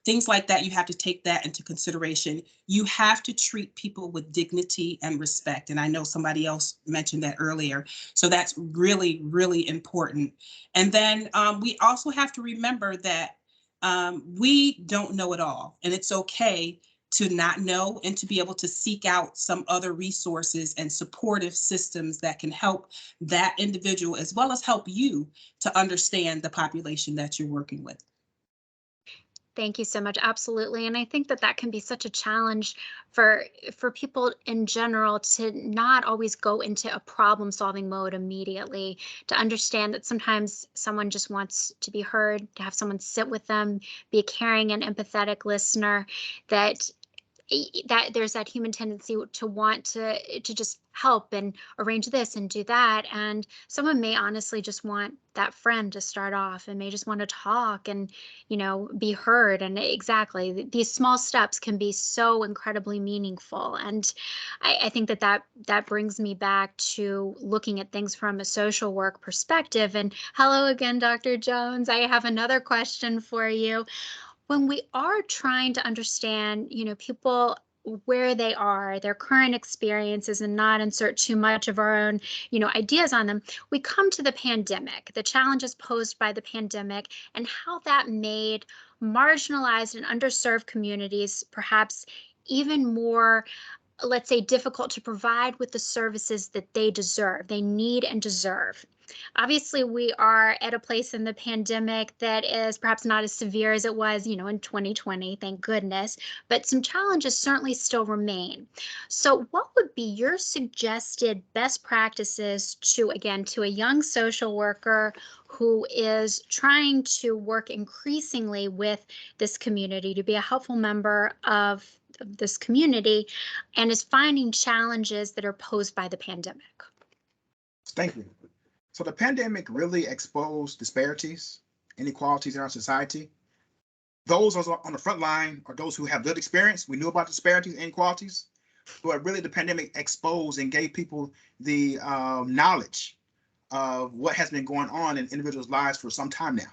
things like that. You have to take that into consideration. You have to treat people with dignity and respect. And I know somebody else mentioned that earlier. So that's really, really important. And then we also have to remember that we don't know it all, and it's okay to not know and to be able to seek out some other resources and supportive systems that can help that individual as well as help you to understand the population that you're working with. Thank you so much. Absolutely. And I think that can be such a challenge for people in general, to not always go into a problem solving mode immediately, to understand that sometimes someone just wants to be heard, to have someone sit with them, be a caring and empathetic listener, that there's that human tendency to want to just help and arrange this and do that. And someone may honestly just want that friend to start off and may just want to talk and, be heard. And exactly, these small steps can be so incredibly meaningful. And I think that brings me back to looking at things from a social work perspective. And hello again, Dr. Jones. I have another question for you. When we are trying to understand, people where they are, their current experiences, and not insert too much of our own, ideas on them, we come to the pandemic, the challenges posed by the pandemic, and how that made marginalized and underserved communities perhaps even more, let's say, difficult to provide with the services that they need and deserve. Obviously, we are at a place in the pandemic that is perhaps not as severe as it was, in 2020, thank goodness, but some challenges certainly still remain. So what would be your suggested best practices to a young social worker who is trying to work increasingly with this community, to be a helpful member of this community, and is finding challenges that are posed by the pandemic? Thank you. So the pandemic really exposed disparities, inequalities in our society. those on the front line are those who have lived experience. We knew about disparities and inequalities, but really the pandemic exposed and gave people the knowledge of what has been going on in individuals' lives for some time now.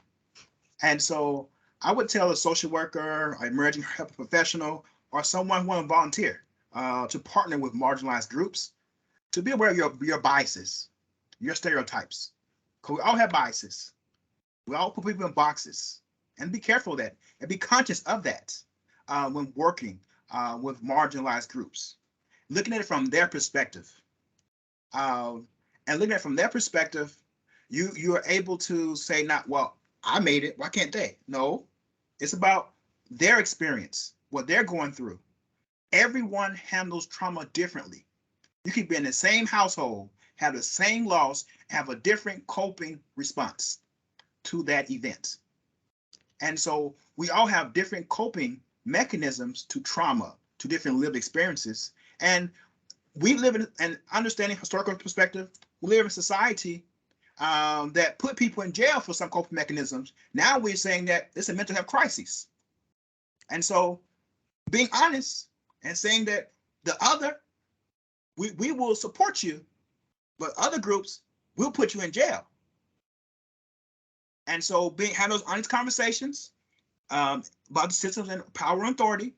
And so I would tell a social worker, an emerging health professional, or someone who want to volunteer to partner with marginalized groups, to be aware of your biases, your stereotypes. Because we all have biases. We all put people in boxes, and be careful of that, and be conscious of that when working with marginalized groups. Looking at it from their perspective. And looking at it from their perspective, you are able to say, not, well, I made it, why can't they? No, it's about their experience, what they're going through. Everyone handles trauma differently. You could be in the same household, have the same loss, have a different coping response to that event. And so we all have different coping mechanisms to trauma, to different lived experiences. And we live in an understanding historical perspective, we live in a society that put people in jail for some coping mechanisms. Now we're saying that it's a mental health crisis. And so being honest and saying that the other, we will support you, but other groups will put you in jail. And so having those honest conversations about the systems and power and authority,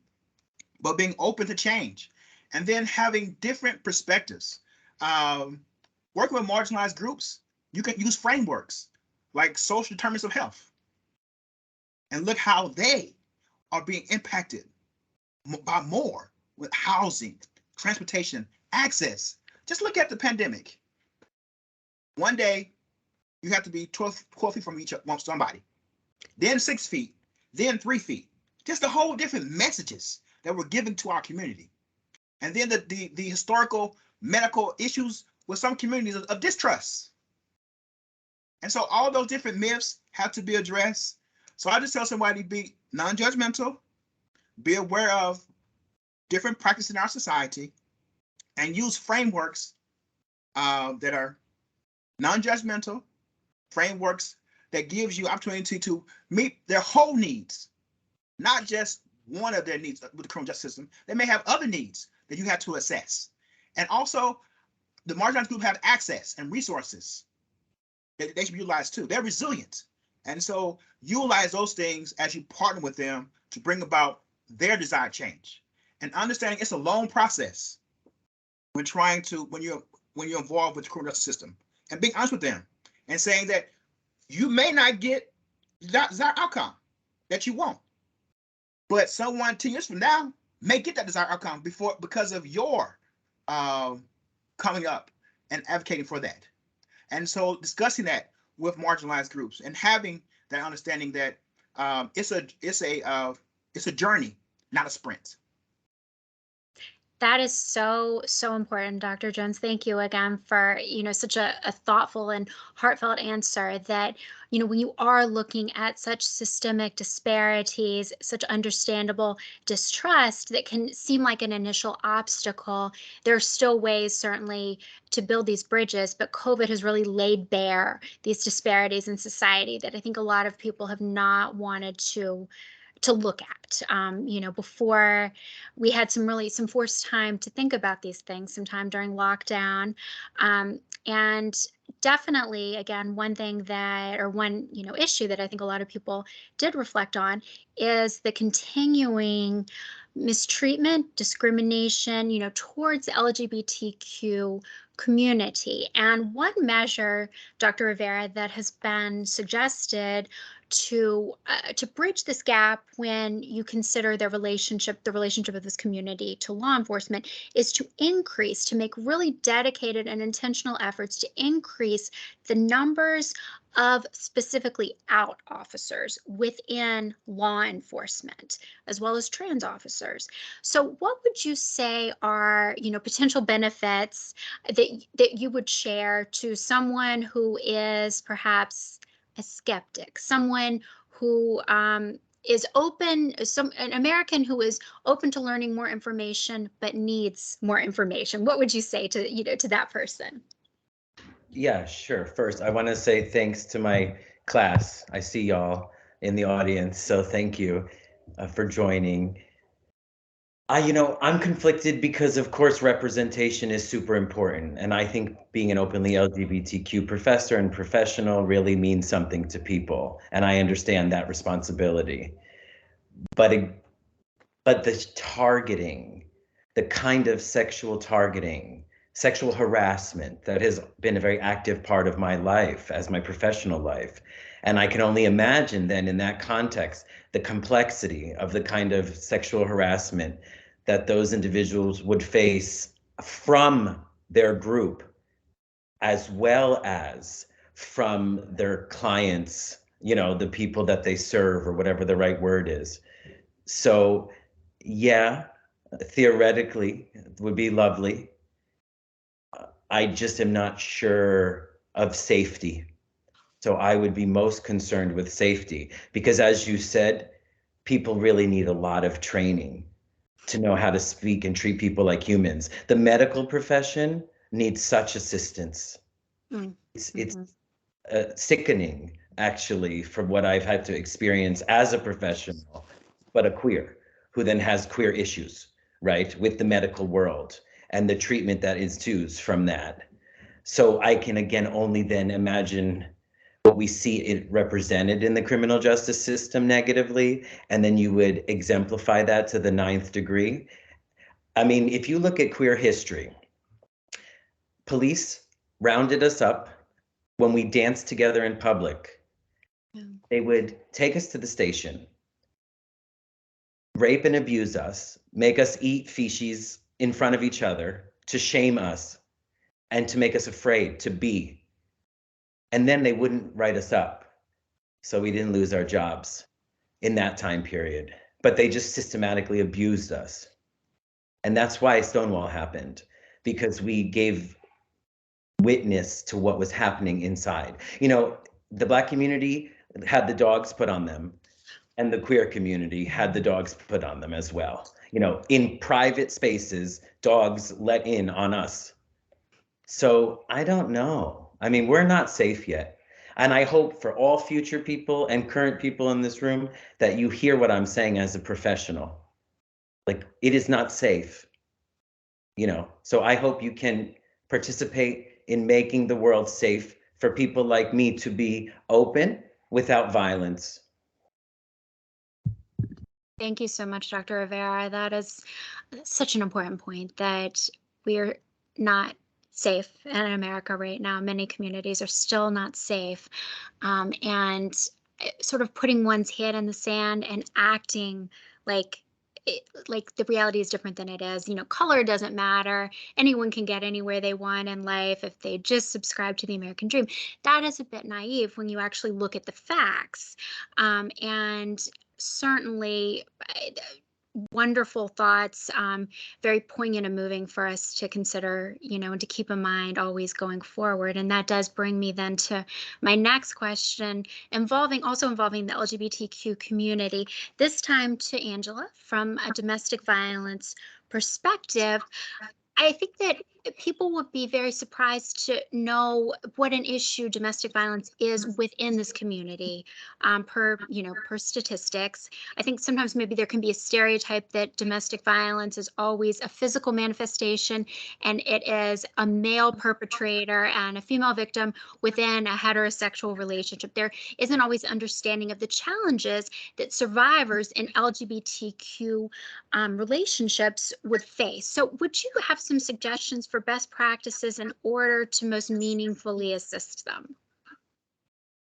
but being open to change, and then having different perspectives. Working with marginalized groups, you can use frameworks like social determinants of health and look how they are being impacted by more with housing, transportation, access. Just look at the pandemic. One day, you have to be 12 feet from somebody, then 6 feet, then 3 feet. Just the whole different messages that were given to our community. And then the historical medical issues with some communities of distrust. And so all those different myths have to be addressed. So I just tell somebody to be non-judgmental, be aware of different practices in our society, and use frameworks that are non-judgmental, frameworks that gives you opportunity to meet their whole needs, not just one of their needs with the criminal justice system. They may have other needs that you have to assess. And also, the marginalized group have access and resources that they should utilize too. They're resilient. And so utilize those things as you partner with them to bring about their desired change. And understanding it's a long process when you're involved with the criminal justice system, and being honest with them and saying that you may not get the desired outcome that you want, but someone 10 years from now may get that desired outcome because of your coming up and advocating for that. And so discussing that with marginalized groups and having that understanding that it's a journey, not a sprint. That is so, so important, Dr. Jones. Thank you again for, such a thoughtful and heartfelt answer that, when you are looking at such systemic disparities, such understandable distrust that can seem like an initial obstacle, there are still ways certainly to build these bridges, but COVID has really laid bare these disparities in society that I think a lot of people have not wanted to look at. Before we had some forced time to think about these things, sometime during lockdown. And definitely, again, one issue that I think a lot of people did reflect on is the continuing mistreatment, discrimination, towards the LGBTQ community. And one measure, Dr. Rivera, that has been suggested to bridge this gap when you consider the relationship of this community to law enforcement is to make really dedicated and intentional efforts to increase the numbers of specifically out officers within law enforcement, as well as trans officers. So what would you say are, potential benefits that you would share to someone who is perhaps a skeptic, someone who is open, an American who is open to learning more information but needs more information? What would you say to that person? Yeah, sure. First, I want to say thanks to my class. I see y'all in the audience, so thank you. for joining. I'm conflicted because, of course, representation is super important. And I think being an openly LGBTQ professor and professional really means something to people. And I understand that responsibility. But the targeting, the kind of sexual targeting, sexual harassment that has been a very active part of my life as my professional life. And I can only imagine then in that context, the complexity of the kind of sexual harassment that those individuals would face from their group, as well as from their clients, the people that they serve, or whatever the right word is. So, yeah, theoretically, it would be lovely. I just am not sure of safety. So I would be most concerned with safety because, as you said, people really need a lot of training to know how to speak and treat people like humans. The medical profession needs such assistance. It's sickening, actually, from what I've had to experience as a professional, but a queer who then has queer issues, right, with the medical world and the treatment that ensues from that. So I can, again, only then imagine what we see it represented in the criminal justice system negatively, and then you would exemplify that to the 9th degree. I mean, if you look at queer history, police rounded us up when we danced together in public. They would take us to the station, rape and abuse us, make us eat feces in front of each other to shame us and to make us afraid to be. And then they wouldn't write us up, so we didn't lose our jobs in that time period. But they just systematically abused us. And that's why Stonewall happened, because we gave witness to what was happening inside. The Black community had the dogs put on them, and the queer community had the dogs put on them as well. In private spaces, dogs let in on us. So I don't know. I mean, we're not safe yet. And I hope for all future people and current people in this room that you hear what I'm saying as a professional. Like, it is not safe, So I hope you can participate in making the world safe for people like me to be open without violence. Thank you so much, Dr. Rivera. That is such an important point, that we're not safe in America right now. Many communities are still not safe. And sort of putting one's head in the sand and acting like the reality is different than it is. Color doesn't matter. Anyone can get anywhere they want in life if they just subscribe to the American dream. That is a bit naive when you actually look at the facts. And certainly wonderful thoughts, very poignant and moving for us to consider, and to keep in mind always going forward. And that does bring me then to my next question, involving the LGBTQ community, this time to Angela from a domestic violence perspective. I think that people would be very surprised to know what an issue domestic violence is within this community, per statistics. I think sometimes maybe there can be a stereotype that domestic violence is always a physical manifestation, and it is a male perpetrator and a female victim within a heterosexual relationship. There isn't always understanding of the challenges that survivors in LGBTQ relationships would face. So would you have some suggestions for best practices in order to most meaningfully assist them?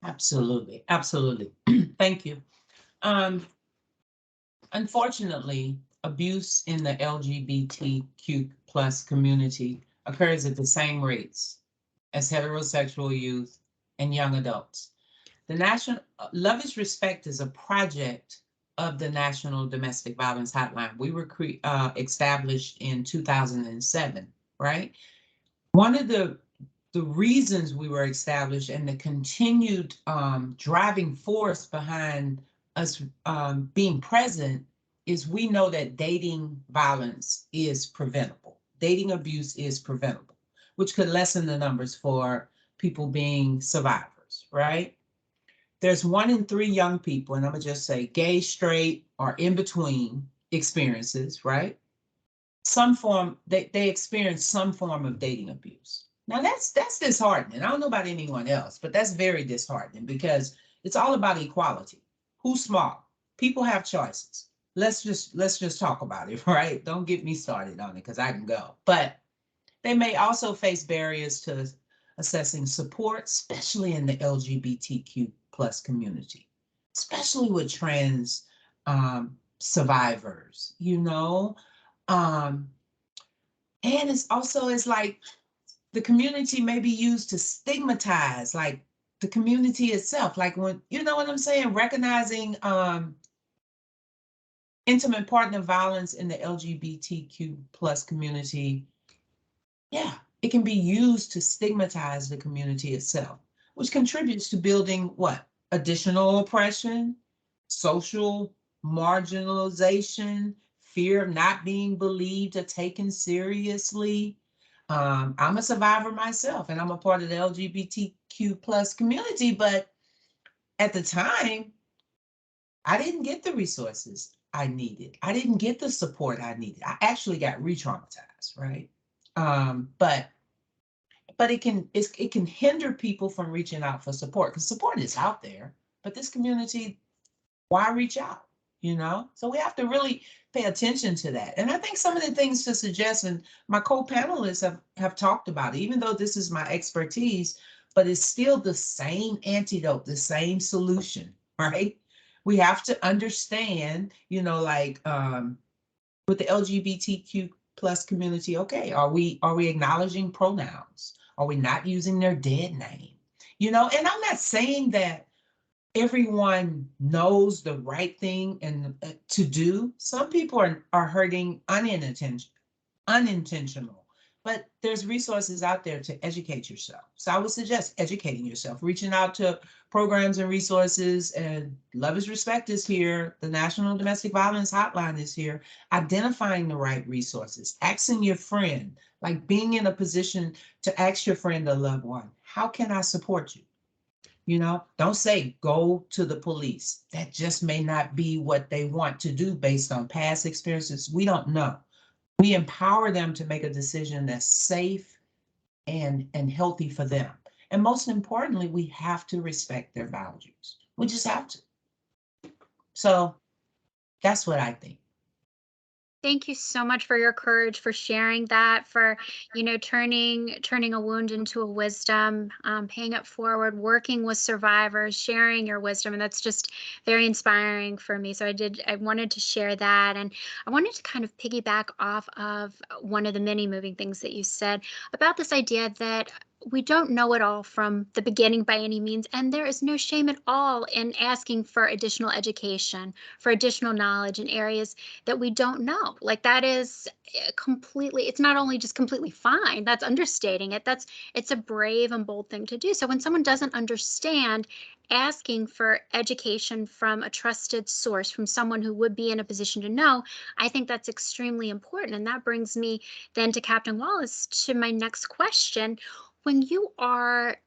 Absolutely. Absolutely. Thank you. Unfortunately, abuse in the LGBTQ plus community occurs at the same rates as heterosexual youth and young adults. The National Love is Respect is a project of the National Domestic Violence Hotline. We were established in 2007, right? One of the reasons we were established and the continued driving force behind us being present is we know that dating violence is preventable. Dating abuse is preventable, which could lessen the numbers for people being survivors, right? there's 1 in 3 young people, and I'm gonna just say gay, straight, or in between experiences, right? Some form, they experience some form of dating abuse. Now that's disheartening. I don't know about anyone else, but that's very disheartening because it's all about equality. Who's smart? People have choices. Let's just talk about it, right? Don't get me started on it because I can go. But they may also face barriers to assessing support, especially in the LGBTQ plus community, especially with trans survivors, you know? And it's like the community may be used to stigmatize, like the community itself. Like when, you know what I'm saying? Recognizing intimate partner violence in the LGBTQ plus community, yeah, it can be used to stigmatize the community itself, which contributes to building what? Additional oppression, social marginalization, fear of not being believed or taken seriously. I'm a survivor myself, and I'm a part of the LGBTQ plus community, but at the time, I didn't get the resources I needed. I didn't get the support I needed. I actually got re-traumatized, right? But it can hinder people from reaching out for support because support is out there, but this community, why reach out? You know, so we have to really pay attention to that. And I think some of the things to suggest, and my co-panelists have talked about it, even though this is my expertise, but it's still the same antidote, the same solution, right? We have to understand, you know, like with the LGBTQ plus community, okay, are we acknowledging pronouns? Are we not using their dead name? You know, and I'm not saying that everyone knows the right thing and to do. Some people are hurting unintentional, but there's resources out there to educate yourself. So I would suggest educating yourself, reaching out to programs and resources, and Love is Respect is here. The National Domestic Violence Hotline is here. Identifying the right resources, asking your friend, like being in a position to ask your friend or loved one, how can I support you? You know, don't say go to the police. That just may not be what they want to do based on past experiences. We don't know. We empower them to make a decision that's safe and healthy for them. And most importantly, we have to respect their boundaries. We just have to. So that's what I think. Thank you so much for your courage, for sharing that, for, you know, turning a wound into a wisdom, paying it forward, working with survivors, sharing your wisdom. And that's just very inspiring for me. So I wanted to share that. And I wanted to kind of piggyback off of one of the many moving things that you said about this idea that we don't know it all from the beginning by any means, and there is no shame at all in asking for additional education, for additional knowledge in areas that we don't know. Like that is completely, it's not only just completely fine, that's understating it. It's a brave and bold thing to do. So when someone doesn't understand, asking for education from a trusted source, from someone who would be in a position to know, I think that's extremely important. And that brings me then to Captain Wallace, to my next question. When you are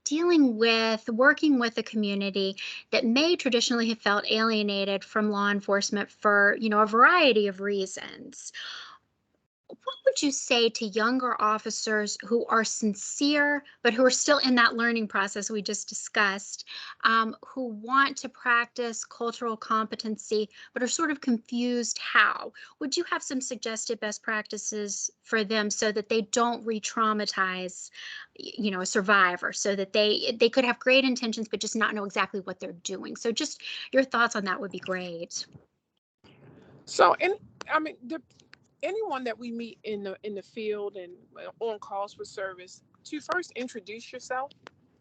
working with a community that may traditionally have felt alienated from law enforcement for, you know, a variety of reasons, what would you say to younger officers who are sincere, but who are still in that learning process we just discussed, who want to practice cultural competency, but are sort of confused how? Would you have some suggested best practices for them so that they don't re-traumatize, you know, a survivor, so that they could have great intentions, but just not know exactly what they're doing? So just your thoughts on that would be great. So, anyone that we meet in the field and on calls for service, to first introduce yourself,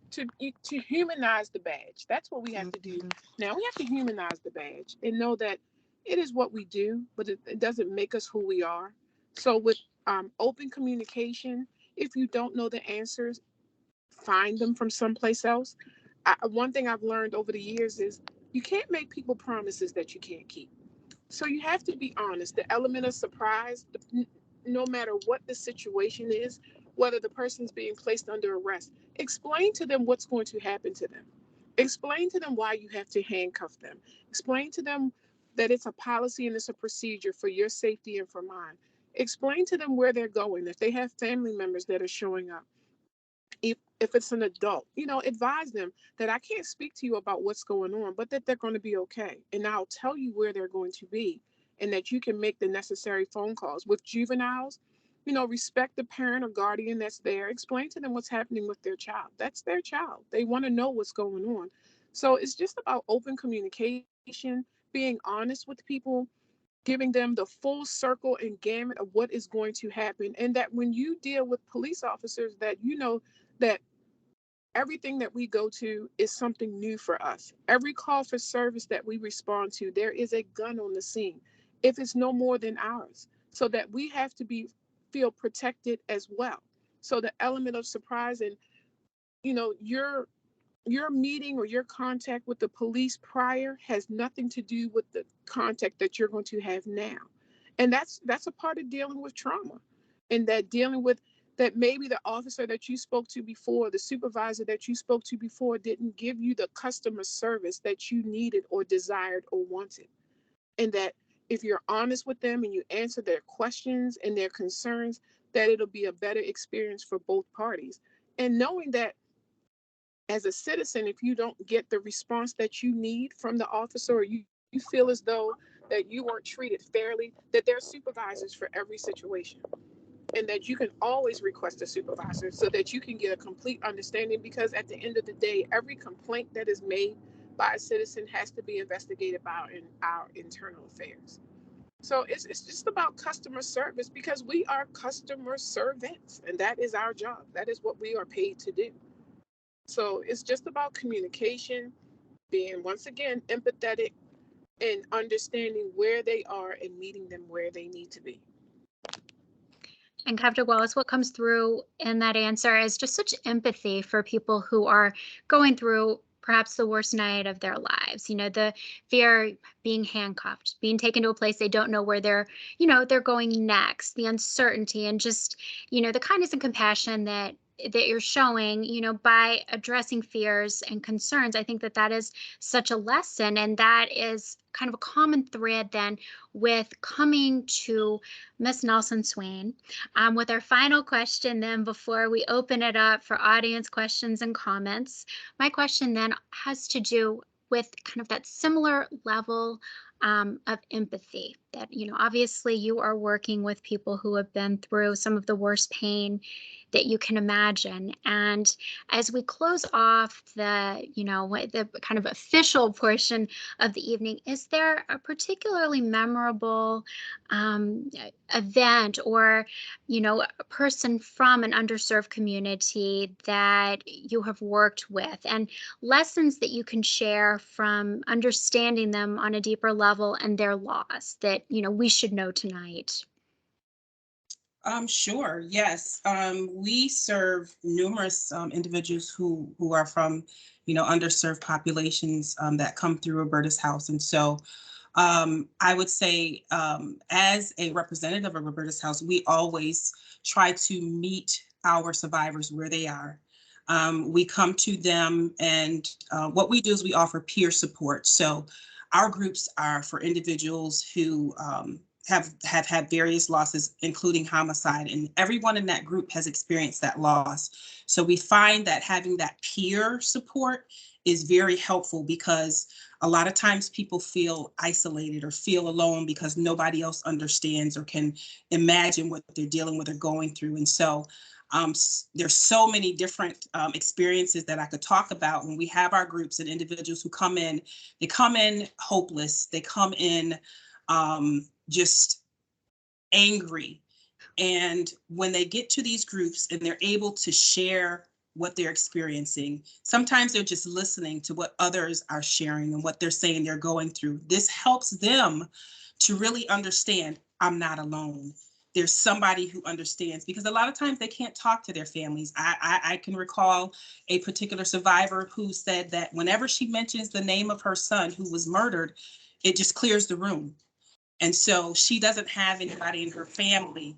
to humanize the badge. That's what we have to do. Now we have to humanize the badge and know that it is what we do, but it doesn't make us who we are. So with open communication, if you don't know the answers, find them from someplace else. One thing I've learned over the years is you can't make people promises that you can't keep. So you have to be honest. The element of surprise, no matter what the situation is, whether the person's being placed under arrest, explain to them what's going to happen to them. Explain to them why you have to handcuff them. Explain to them that it's a policy and it's a procedure for your safety and for mine. Explain to them where they're going. If they have family members that are showing up, if it's an adult, advise them that I can't speak to you about what's going on, but that they're going to be okay. And I'll tell you where they're going to be and that you can make the necessary phone calls. With juveniles, respect the parent or guardian that's there. Explain to them what's happening with their child. That's their child. They want to know what's going on. So it's just about open communication, being honest with people, giving them the full circle and gamut of what is going to happen. And that when you deal with police officers, that that everything that we go to is something new for us. Every call for service that we respond to, there is a gun on the scene, if it's no more than ours, so that we have to feel protected as well. So the element of surprise and, your meeting or your contact with the police prior has nothing to do with the contact that you're going to have now. And that's a part of dealing with trauma, and that dealing with that maybe the officer that you spoke to before, the supervisor that you spoke to before, didn't give you the customer service that you needed or desired or wanted. And that if you're honest with them and you answer their questions and their concerns, that it'll be a better experience for both parties. And knowing that as a citizen, if you don't get the response that you need from the officer, or you feel as though that you weren't treated fairly, that there are supervisors for every situation, and that you can always request a supervisor so that you can get a complete understanding, because at the end of the day, every complaint that is made by a citizen has to be investigated by our internal affairs. So it's just about customer service, because we are customer servants, and that is our job. That is what we are paid to do. So it's just about communication, being, once again, empathetic and understanding where they are and meeting them where they need to be. And Captain Wallace, what comes through in that answer is just such empathy for people who are going through perhaps the worst night of their lives. The fear, being handcuffed, being taken to a place they don't know where they're going next, the uncertainty, and just, the kindness and compassion that you're showing, by addressing fears and concerns. I think that is such a lesson, and that is kind of a common thread then with coming to Miss Nelson-Swain with our final question then before we open it up for audience questions and comments. My question then has to do with kind of that similar level of empathy that, obviously you are working with people who have been through some of the worst pain that you can imagine. And as we close off the kind of official portion of the evening, is there a particularly memorable event or, a person from an underserved community that you have worked with, and lessons that you can share from understanding them on a deeper level and their loss that, we should know tonight? Sure. Yes. We serve numerous individuals who are from, underserved populations that come through Roberta's House. And so I would say as a representative of Roberta's House, we always try to meet our survivors where they are. We come to them, and what we do is we offer peer support. So our groups are for individuals who have had various losses, including homicide, and everyone in that group has experienced that loss. So we find that having that peer support is very helpful, because a lot of times people feel isolated or feel alone because nobody else understands or can imagine what they're dealing with or going through. And so there's so many different experiences that I could talk about when we have our groups and individuals who come in. They come in hopeless. They come in just angry. And when they get to these groups and they're able to share what they're experiencing, sometimes they're just listening to what others are sharing and what they're saying they're going through. This helps them to really understand, I'm not alone. There's somebody who understands, because a lot of times they can't talk to their families. I can recall a particular survivor who said that whenever she mentions the name of her son who was murdered, it just clears the room. And so she doesn't have anybody in her family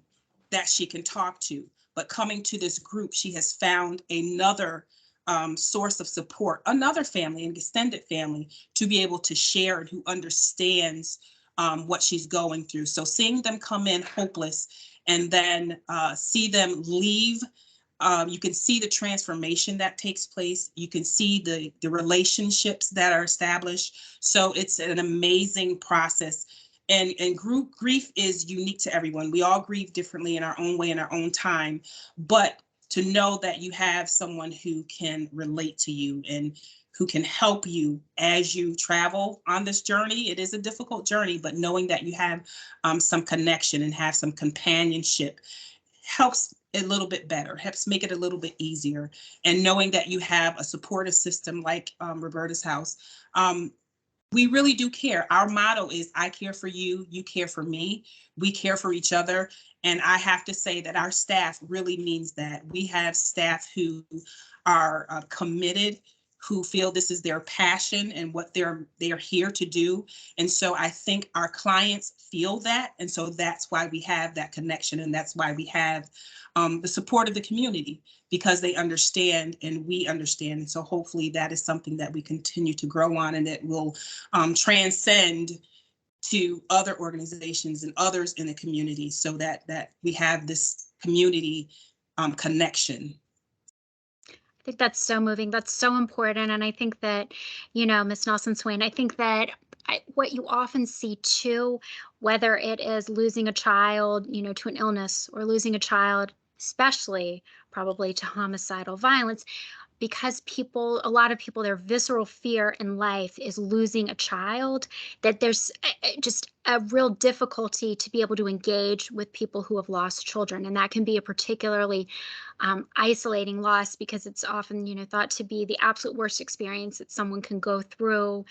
that she can talk to. But coming to this group, she has found another source of support, another family, an extended family, to be able to share and who understands what she's going through. So seeing them come in hopeless and then see them leave, you can see the transformation that takes place. You can see the relationships that are established. So it's an amazing process. And group grief is unique to everyone. We all grieve differently in our own way, in our own time. But to know that you have someone who can relate to you and who can help you as you travel on this journey. It is a difficult journey, but knowing that you have some connection and have some companionship helps a little bit better, helps make it a little bit easier. And knowing that you have a supportive system like Roberta's house, we really do care. Our motto is, I care for you, you care for me, we care for each other. And I have to say that our staff really means that. We have staff who are committed, who feel this is their passion and what they're here to do. And so I think our clients feel that. And so that's why we have that connection. And that's why we have the support of the community, because they understand and we understand. And so hopefully that is something that we continue to grow on, and it will transcend to other organizations and others in the community, so that we have this community connection. I think that's so moving. That's so important. And I think that, Ms. Nelson-Swain, I think that what you often see too, whether it is losing a child, to an illness, or losing a child, especially probably to homicidal violence, because a lot of people, their visceral fear in life is losing a child, that there's just a real difficulty to be able to engage with people who have lost children. And that can be a particularly isolating loss, because it's often, thought to be the absolute worst experience that someone can go through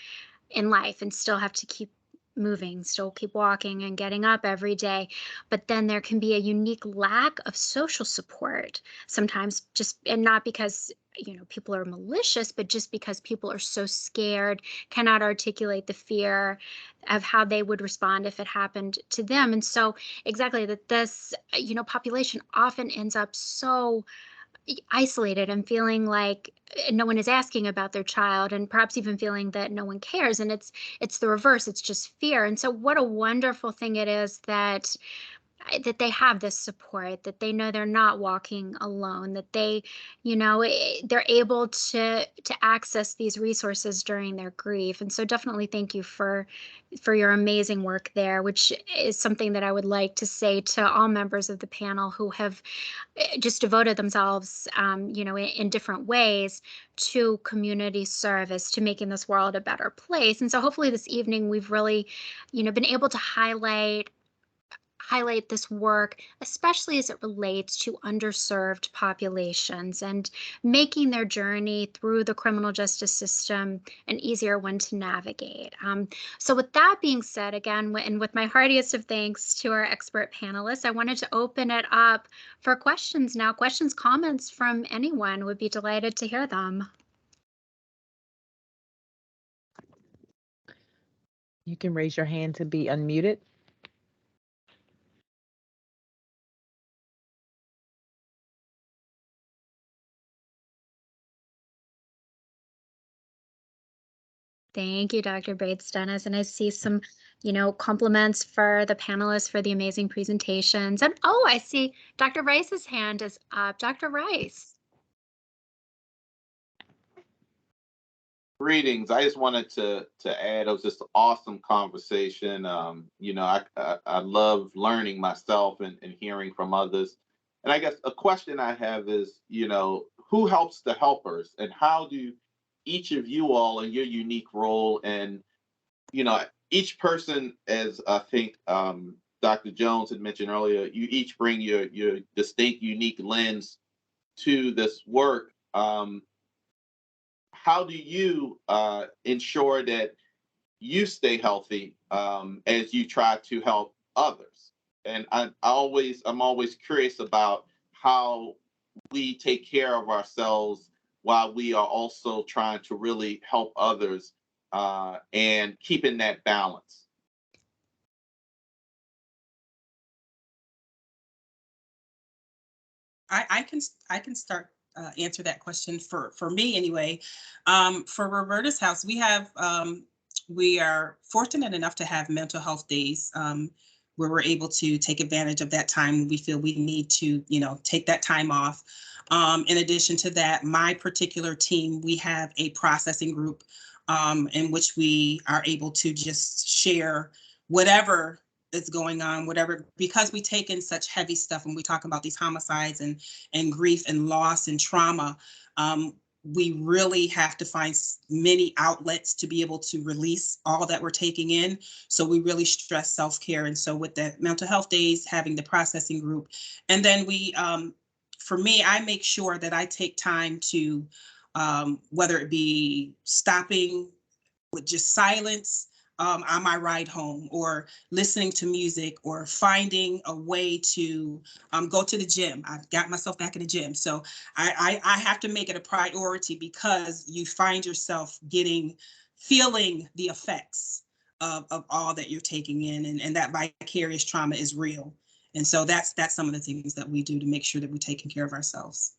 in life and still have to keep moving, still keep walking and getting up every day. But then there can be a unique lack of social support sometimes, and not because people are malicious, but just because people are so scared, cannot articulate the fear of how they would respond if it happened to them. And so exactly that this population often ends up so isolated and feeling like no one is asking about their child, and perhaps even feeling that no one cares. And it's the reverse. It's just fear. And so what a wonderful thing it is that they have this support, that they know they're not walking alone, that they're able to access these resources during their grief. And so definitely thank you for your amazing work there, which is something that I would like to say to all members of the panel who have just devoted themselves, in different ways to community service, to making this world a better place. And so hopefully this evening we've really, been able to highlight this work, especially as it relates to underserved populations, and making their journey through the criminal justice system an easier one to navigate. So with that being said, again, and with my heartiest of thanks to our expert panelists, I wanted to open it up for questions now. Questions, comments from anyone. Would be delighted to hear them. You can raise your hand to be unmuted. Thank you, Dr. Bates-Dennis. And I see some, compliments for the panelists for the amazing presentations. And I see Dr. Rice's hand is up. Dr. Rice. Greetings. I just wanted to add, it was just an awesome conversation. I love learning myself and hearing from others. And I guess a question I have is, who helps the helpers, and how do each of you all in your unique role, and, each person, as I think Dr. Jones had mentioned earlier, you each bring your distinct, unique lens to this work. How do you ensure that you stay healthy as you try to help others? And I'm always curious about how we take care of ourselves while we are also trying to really help others, and keeping that balance. I can start answer that question for me anyway. For Roberta's house, we are fortunate enough to have mental health days where we're able to take advantage of that time when we feel we need to, take that time off. In addition to that, my particular team, we have a processing group in which we are able to just share whatever is going on, whatever, because we take in such heavy stuff when we talk about these homicides and grief and loss and trauma. We really have to find many outlets to be able to release all that we're taking in. So we really stress self-care. And so with the mental health days, having the processing group, and then we, for me, I make sure that I take time to, whether it be stopping with just silence on my ride home, or listening to music, or finding a way to go to the gym. I've got myself back in the gym. So I have to make it a priority, because you find yourself feeling the effects of all that you're taking in, and that vicarious trauma is real. And so that's some of the things that we do to make sure that we're taking care of ourselves.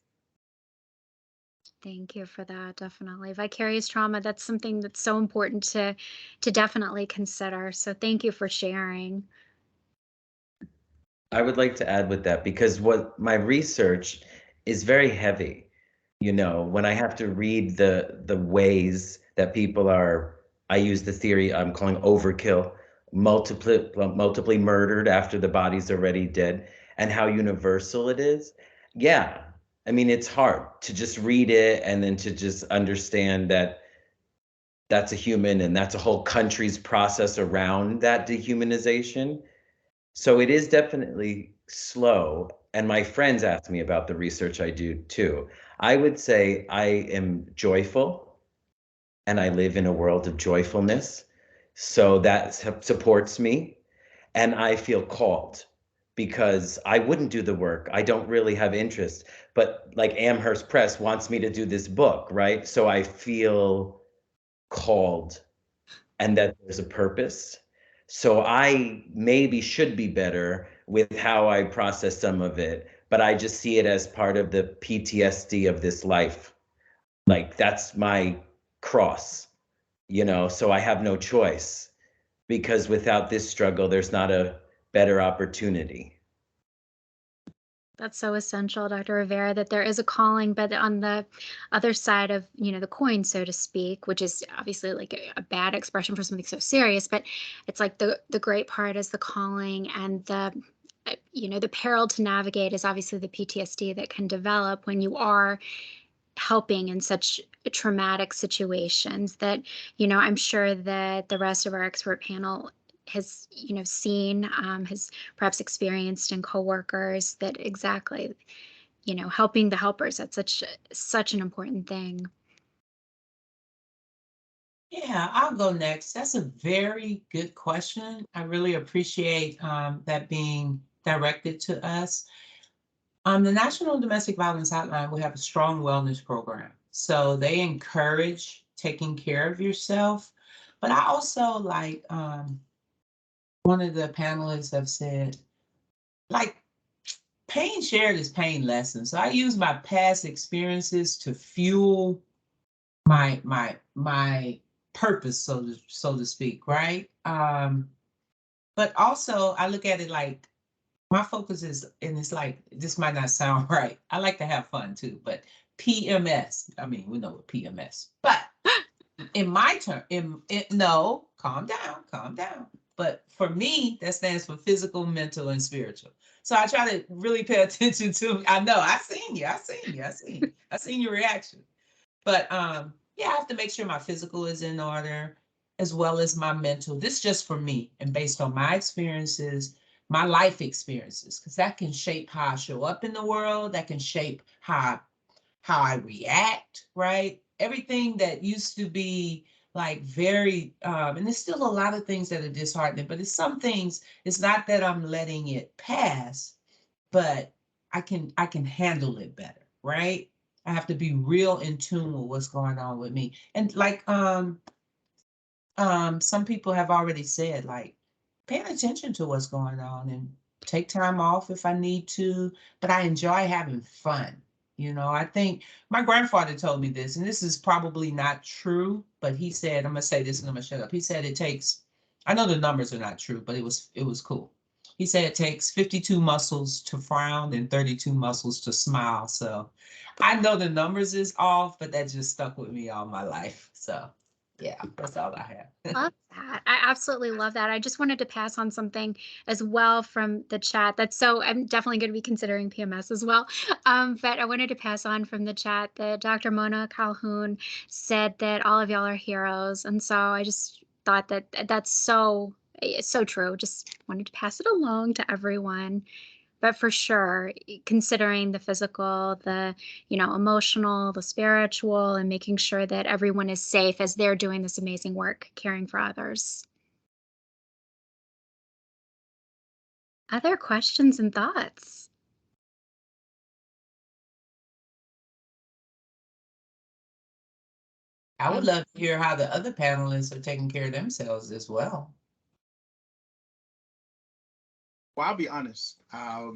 Thank you for that. Definitely. Vicarious trauma, that's something that's so important to definitely consider. So thank you for sharing. I would like to add with that, because what my research is very heavy. When I have to read the ways that people are, I use the theory I'm calling overkill, multiply murdered after the body's already dead, and how universal it is. Yeah. I mean, it's hard to just read it and then to just understand that that's a human and that's a whole country's process around that dehumanization. So it is definitely slow. And my friends ask me about the research I do too. I would say I am joyful and I live in a world of joyfulness. So that supports me. And I feel called, because I wouldn't do the work. I don't really have interest, but like Amherst Press wants me to do this book, right? So I feel called and that there's a purpose. So I maybe should be better with how I process some of it, but I just see it as part of the PTSD of this life. Like, that's my cross, so I have no choice, because without this struggle, there's not a better opportunity. That's so essential, Dr. Rivera, that there is a calling, but on the other side of, the coin, so to speak, which is obviously like a bad expression for something so serious, but it's like the great part is the calling, and the peril to navigate is obviously the PTSD that can develop when you are helping in such traumatic situations that, I'm sure that the rest of our expert panel has, seen, has perhaps experienced in coworkers, that exactly, helping the helpers, that's such an important thing. Yeah, I'll go next. That's a very good question. I really appreciate that being directed to us. The National Domestic Violence Hotline will have a strong wellness program. So they encourage taking care of yourself. But I also like one of the panelists have said, like, pain shared is pain lessened. So I use my past experiences to fuel my purpose, so to speak, right? But also I look at it like my focus is, and it's like, this might not sound right. I like to have fun too, but PMS. I mean, we know what PMS, but in my term, no, calm down. But for me, that stands for physical, mental, and spiritual. So I try to really pay attention to. I know I seen your reaction. But yeah, I have to make sure my physical is in order, as well as my mental. This is just for me, and based on my experiences, my life experiences, because that can shape how I show up in the world. That can shape how I react, right? Everything that used to be like very, and there's still a lot of things that are disheartening, but it's some things, it's not that I'm letting it pass, but I can handle it better, right? I have to be real in tune with what's going on with me. And like some people have already said, like, paying attention to what's going on and take time off if I need to, but I enjoy having fun. You know, I think my grandfather told me this, and this is probably not true, but he said, I'm gonna say this and I'm gonna shut up. He said it takes, I know the numbers are not true, but it was cool. He said it takes 52 muscles to frown and 32 muscles to smile. So I know the numbers is off, but that just stuck with me all my life. So yeah, that's all I have. Love that. I absolutely love that. I just wanted to pass on something as well from the chat. I'm definitely going to be considering PMS as well. But I wanted to pass on from the chat that Dr. Mona Calhoun said that all of y'all are heroes. And so I just thought that that's so true. Just wanted to pass it along to everyone. But for sure, considering the physical, the emotional, the spiritual, and making sure that everyone is safe as they're doing this amazing work, caring for others. Other questions and thoughts? I would love to hear how the other panelists are taking care of themselves as well. Well, I'll be honest. I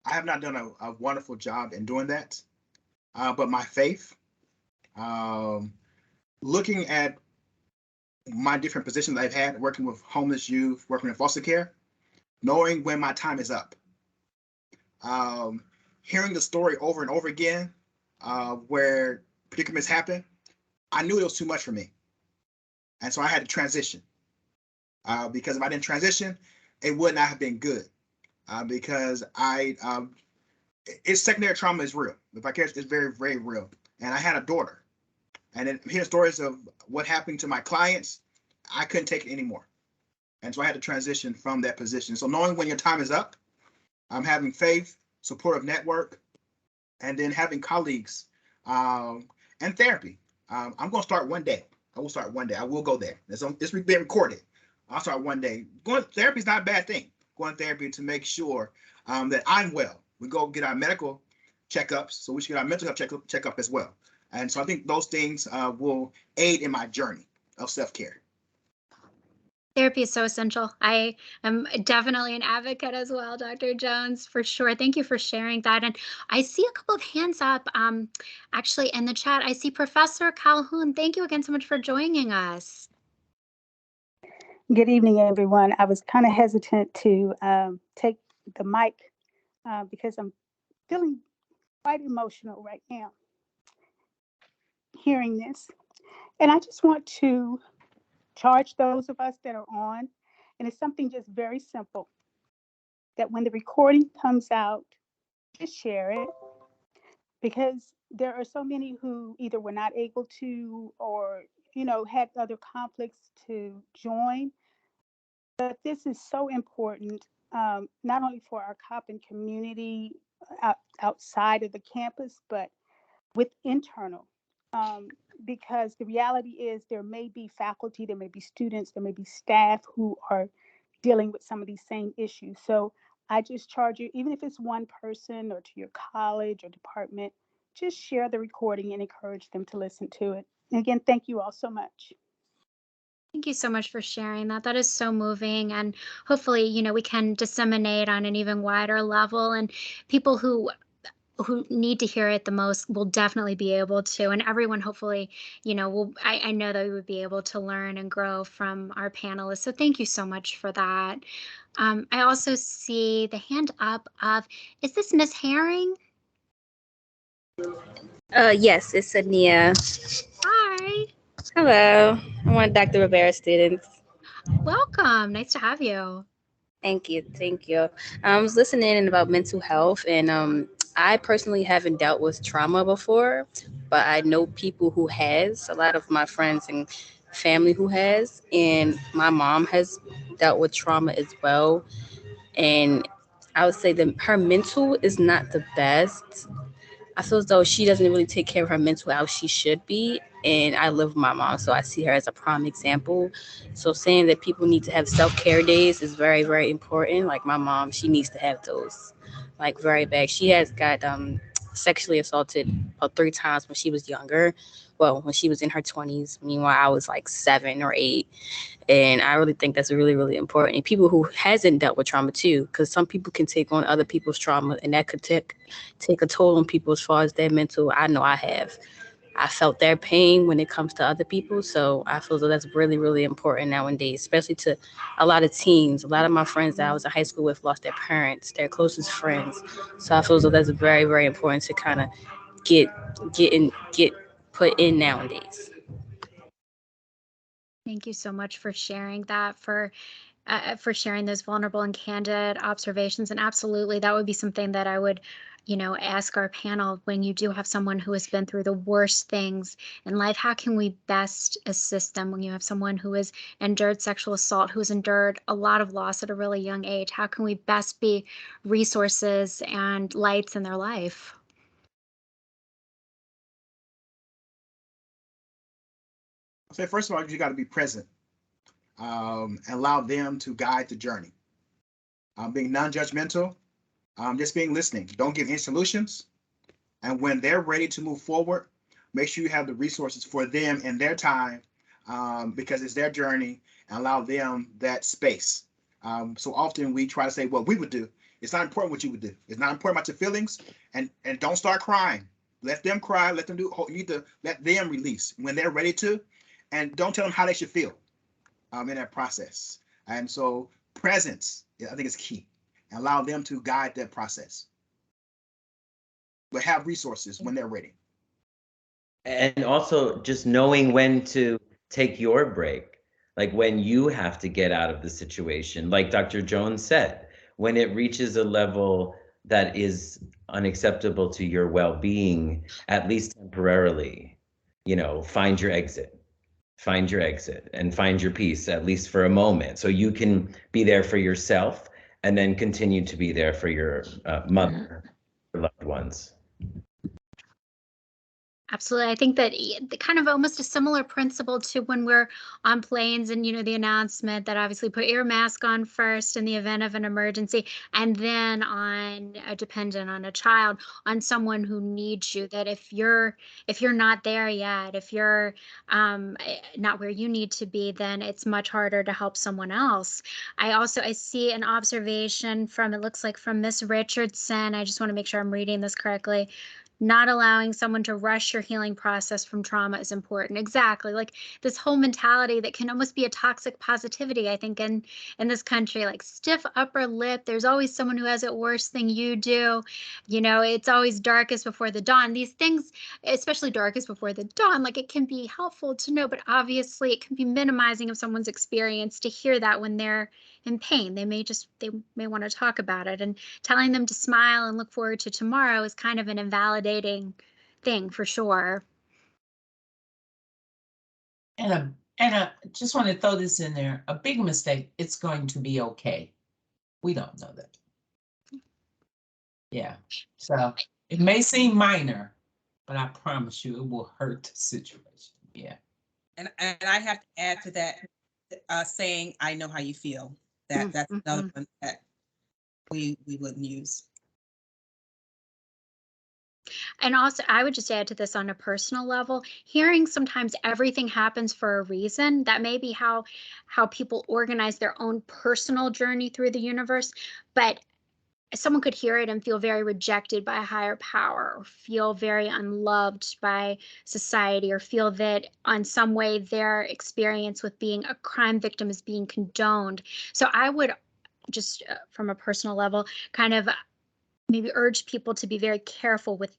have not done a wonderful job in doing that. But my faith, looking at my different positions I've had, working with homeless youth, working in foster care, knowing when my time is up, hearing the story over and over again, where predicaments happen, I knew it was too much for me. And so I had to transition. Because if I didn't transition, it would not have been good. Because it's secondary trauma is real. The vicarious is very, very real. And I had a daughter. And then hearing stories of what happened to my clients, I couldn't take it anymore. And so I had to transition from that position. So knowing when your time is up, having faith, supportive network, and then having colleagues and therapy. I'm going to start one day. I will start one day. I will go there. It's being recorded. I'll start one day. Therapy is not a bad thing. Going to therapy to make sure that I'm well. We go get our medical checkups, so we should get our mental health checkup as well. And so I think those things will aid in my journey of self-care. Therapy is so essential. I am definitely an advocate as well, Dr. Jones, for sure. Thank you for sharing that. And I see a couple of hands up actually in the chat. I see Professor Calhoun. Thank you again so much for joining us. Good evening, everyone. I was kind of hesitant to take the mic because I'm feeling quite emotional right now hearing this. And I just want to charge those of us that are on, and it's something just very simple, that when the recording comes out, just share it, because there are so many who either were not able to or, had other conflicts to join. But this is so important, not only for our Coppin community outside of the campus, but with internal. Because the reality is there may be faculty, there may be students, there may be staff who are dealing with some of these same issues. So I just charge you, even if it's one person or to your college or department, just share the recording and encourage them to listen to it. And again, thank you all so much. Thank you so much for sharing that. That is so moving. And hopefully, we can disseminate on an even wider level, and people who need to hear it the most will definitely be able to. And everyone, hopefully, I know that we would be able to learn and grow from our panelists. So thank you so much for that. I also see the hand up of, is this Miss Herring? Yes, it's Ania. Hi. Hello. I'm one of Dr. Rivera's students. Welcome. Nice to have you. Thank you. Thank you. I was listening about mental health, and I personally haven't dealt with trauma before, but I know people who has, a lot of my friends and family who has, and my mom has dealt with trauma as well. And I would say that her mental is not the best. I feel as though she doesn't really take care of her mental health she should be. And I live with my mom, so I see her as a prime example. So saying that people need to have self-care days is very, very important. Like my mom, she needs to have those, like very bad. She has got sexually assaulted about 3 times when she was younger. Well, when she was in her 20s. Meanwhile, I was like 7 or 8. And I really think that's really, really important. And people who hasn't dealt with trauma too, because some people can take on other people's trauma, and that could take a toll on people as far as their mental. I know I have. I felt their pain when it comes to other people. So I feel that that's really, really important nowadays, especially to a lot of teens. A lot of my friends that I was in high school with lost their parents, their closest friends. So I feel that that's very, very important to kind of get put in nowadays. Thank you so much for sharing that, for sharing those vulnerable and candid observations. And absolutely, that would be something that I would, ask our panel when you do have someone who has been through the worst things in life. How can we best assist them when you have someone who has endured sexual assault, who has endured a lot of loss at a really young age? How can we best be resources and lights in their life? I'll say, first of all, you got to be present. Allow them to guide the journey. Being non-judgmental, just being listening. Don't give any solutions. And when they're ready to move forward, make sure you have the resources for them in their time, because it's their journey, and allow them that space. So often we try to say what we would do. It's not important what you would do. It's not important about your feelings, and don't start crying. Let them cry. Let them do. You need to let them release when they're ready to, and don't tell them how they should feel in that process. And so presence, I think, is key. Allow them to guide that process, but have resources when they're ready. And also just knowing when to take your break, like when you have to get out of the situation, like Dr. Jones said, when it reaches a level that is unacceptable to your well-being, at least temporarily, find your exit and find your peace, at least for a moment, so you can be there for yourself and then continue to be there for your mother, your loved ones. Absolutely. I think that kind of almost a similar principle to when we're on planes and, the announcement that obviously put your mask on first in the event of an emergency, and then on a dependent, on a child, on someone who needs you, that if you're not there yet, if you're not where you need to be, then it's much harder to help someone else. I see an observation from, it looks like from Miss Richardson. I just want to make sure I'm reading this correctly. Not allowing someone to rush your healing process from trauma is important. Exactly. Like this whole mentality that can almost be a toxic positivity, I think, in this country, like stiff upper lip. There's always someone who has it worse than you do. It's always darkest before the dawn. These things, especially darkest before the dawn, like it can be helpful to know, but obviously it can be minimizing of someone's experience to hear that when they're in pain. They may want to talk about it, and telling them to smile and look forward to tomorrow is kind of an invalidating thing for sure. And just want to throw this in there. A big mistake. It's going to be okay. We don't know that. Yeah. So it may seem minor, but I promise you it will hurt the situation. Yeah. And I have to add to that, saying, I know how you feel. That's another one that we wouldn't use. And also, I would just add to this on a personal level, hearing sometimes everything happens for a reason. That may be how people organize their own personal journey through the universe, but someone could hear it and feel very rejected by a higher power, or feel very unloved by society, or feel that on some way their experience with being a crime victim is being condoned. So I would just, from a personal level, kind of maybe urge people to be very careful with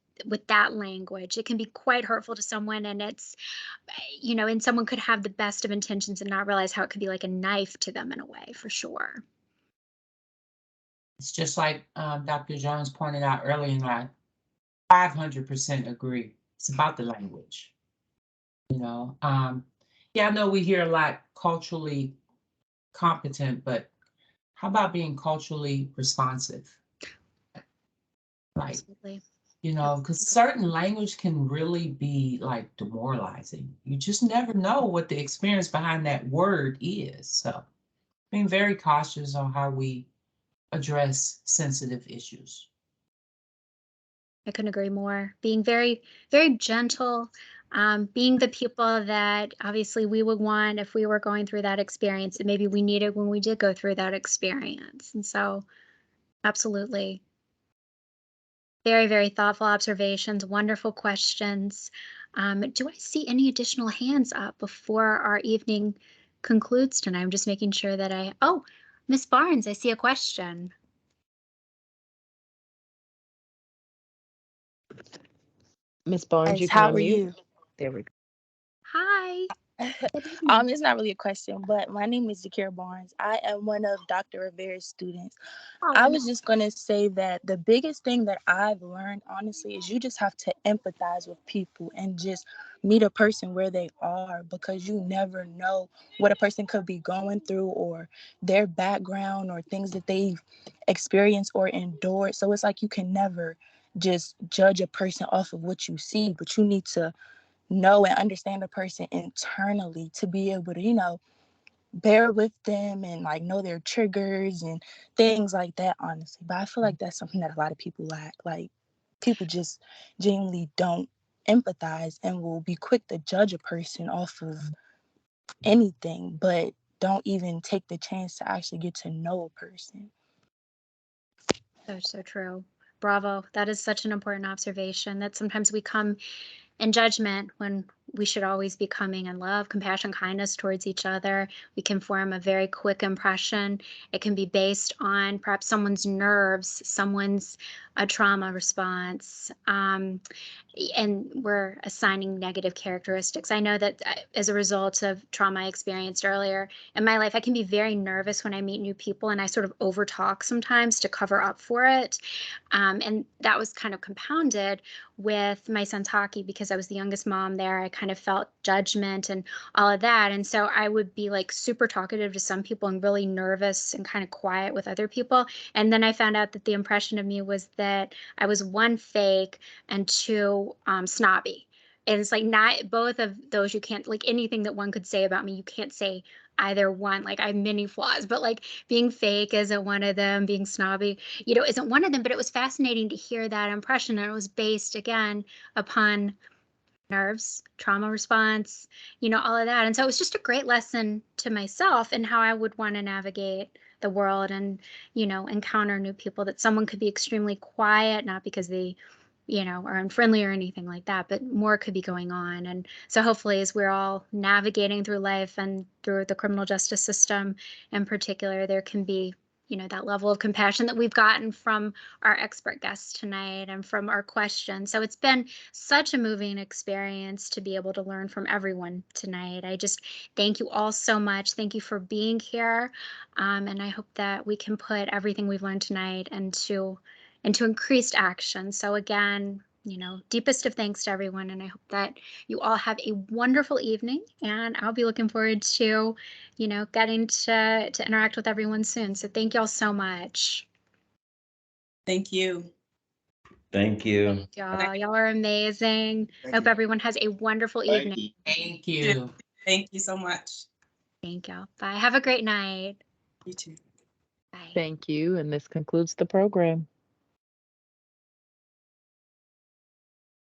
that language. It can be quite hurtful to someone, and it's, and someone could have the best of intentions and not realize how it could be like a knife to them in a way, for sure. It's just like Dr. Jones pointed out earlier in life, 500% agree. It's about the language. Yeah, I know we hear a lot culturally competent, but how about being culturally responsive? Like, absolutely. Because certain language can really be like demoralizing. You just never know what the experience behind that word is. So being very cautious on how we address sensitive issues. I couldn't agree more. Being very, very gentle, being the people that obviously we would want if we were going through that experience, and maybe we needed when we did go through that experience. And so, absolutely. Very, very thoughtful observations, wonderful questions. Do I see any additional hands up before our evening concludes tonight? I'm just making sure that oh, Miss Barnes, I see a question. Miss Barnes, Guys, you can how are unmute. you? There we go. Hi. Good evening. It's not really a question, but my name is Zakira Barnes. I am one of Dr. Rivera's students. I was just going to say that the biggest thing that I've learned, honestly, is you just have to empathize with people and just meet a person where they are, because you never know what a person could be going through or their background or things that they've experienced or endured. So it's like you can never just judge a person off of what you see, but you need to know and understand a person internally to be able to, bear with them and like know their triggers and things like that, honestly. But I feel like that's something that a lot of people lack. Like, people just genuinely don't empathize and will be quick to judge a person off of anything, but don't even take the chance to actually get to know a person. So true. Bravo. That is such an important observation, that sometimes we come in judgment when we should always be coming in love, compassion, kindness towards each other. We can form a very quick impression. It can be based on perhaps someone's nerves, someone's trauma response, and we're assigning negative characteristics. I know that as a result of trauma I experienced earlier in my life, I can be very nervous when I meet new people, and I sort of overtalk sometimes to cover up for it. And that was kind of compounded with my son's hockey, because I was the youngest mom there. I kind of felt judgment and all of that. And so I would be like super talkative to some people and really nervous and kind of quiet with other people. And then I found out that the impression of me was that I was one, fake, and two, snobby. And it's like, not both of those, you can't, like, anything that one could say about me, you can't say either one. Like, I have many flaws, but like being fake isn't one of them, being snobby, isn't one of them. But it was fascinating to hear that impression. And it was based, again, upon nerves, trauma response, all of that. And so it was just a great lesson to myself and how I would want to navigate the world and, encounter new people, that someone could be extremely quiet, not because they are unfriendly or anything like that, but more could be going on. And so hopefully, as we're all navigating through life and through the criminal justice system in particular, there can be, that level of compassion that we've gotten from our expert guests tonight and from our questions. So it's been such a moving experience to be able to learn from everyone tonight. I just thank you all so much. Thank you for being here. And I hope that we can put everything we've learned tonight into increased action. So again, deepest of thanks to everyone. And I hope that you all have a wonderful evening. And I'll be looking forward to, getting to interact with everyone soon. So thank y'all so much. Thank you. Thank you. Y'all are amazing. I hope everyone has a wonderful evening. Thank you. Thank you so much. Thank y'all. Bye. Have a great night. You too. Bye. Thank you. And this concludes the program.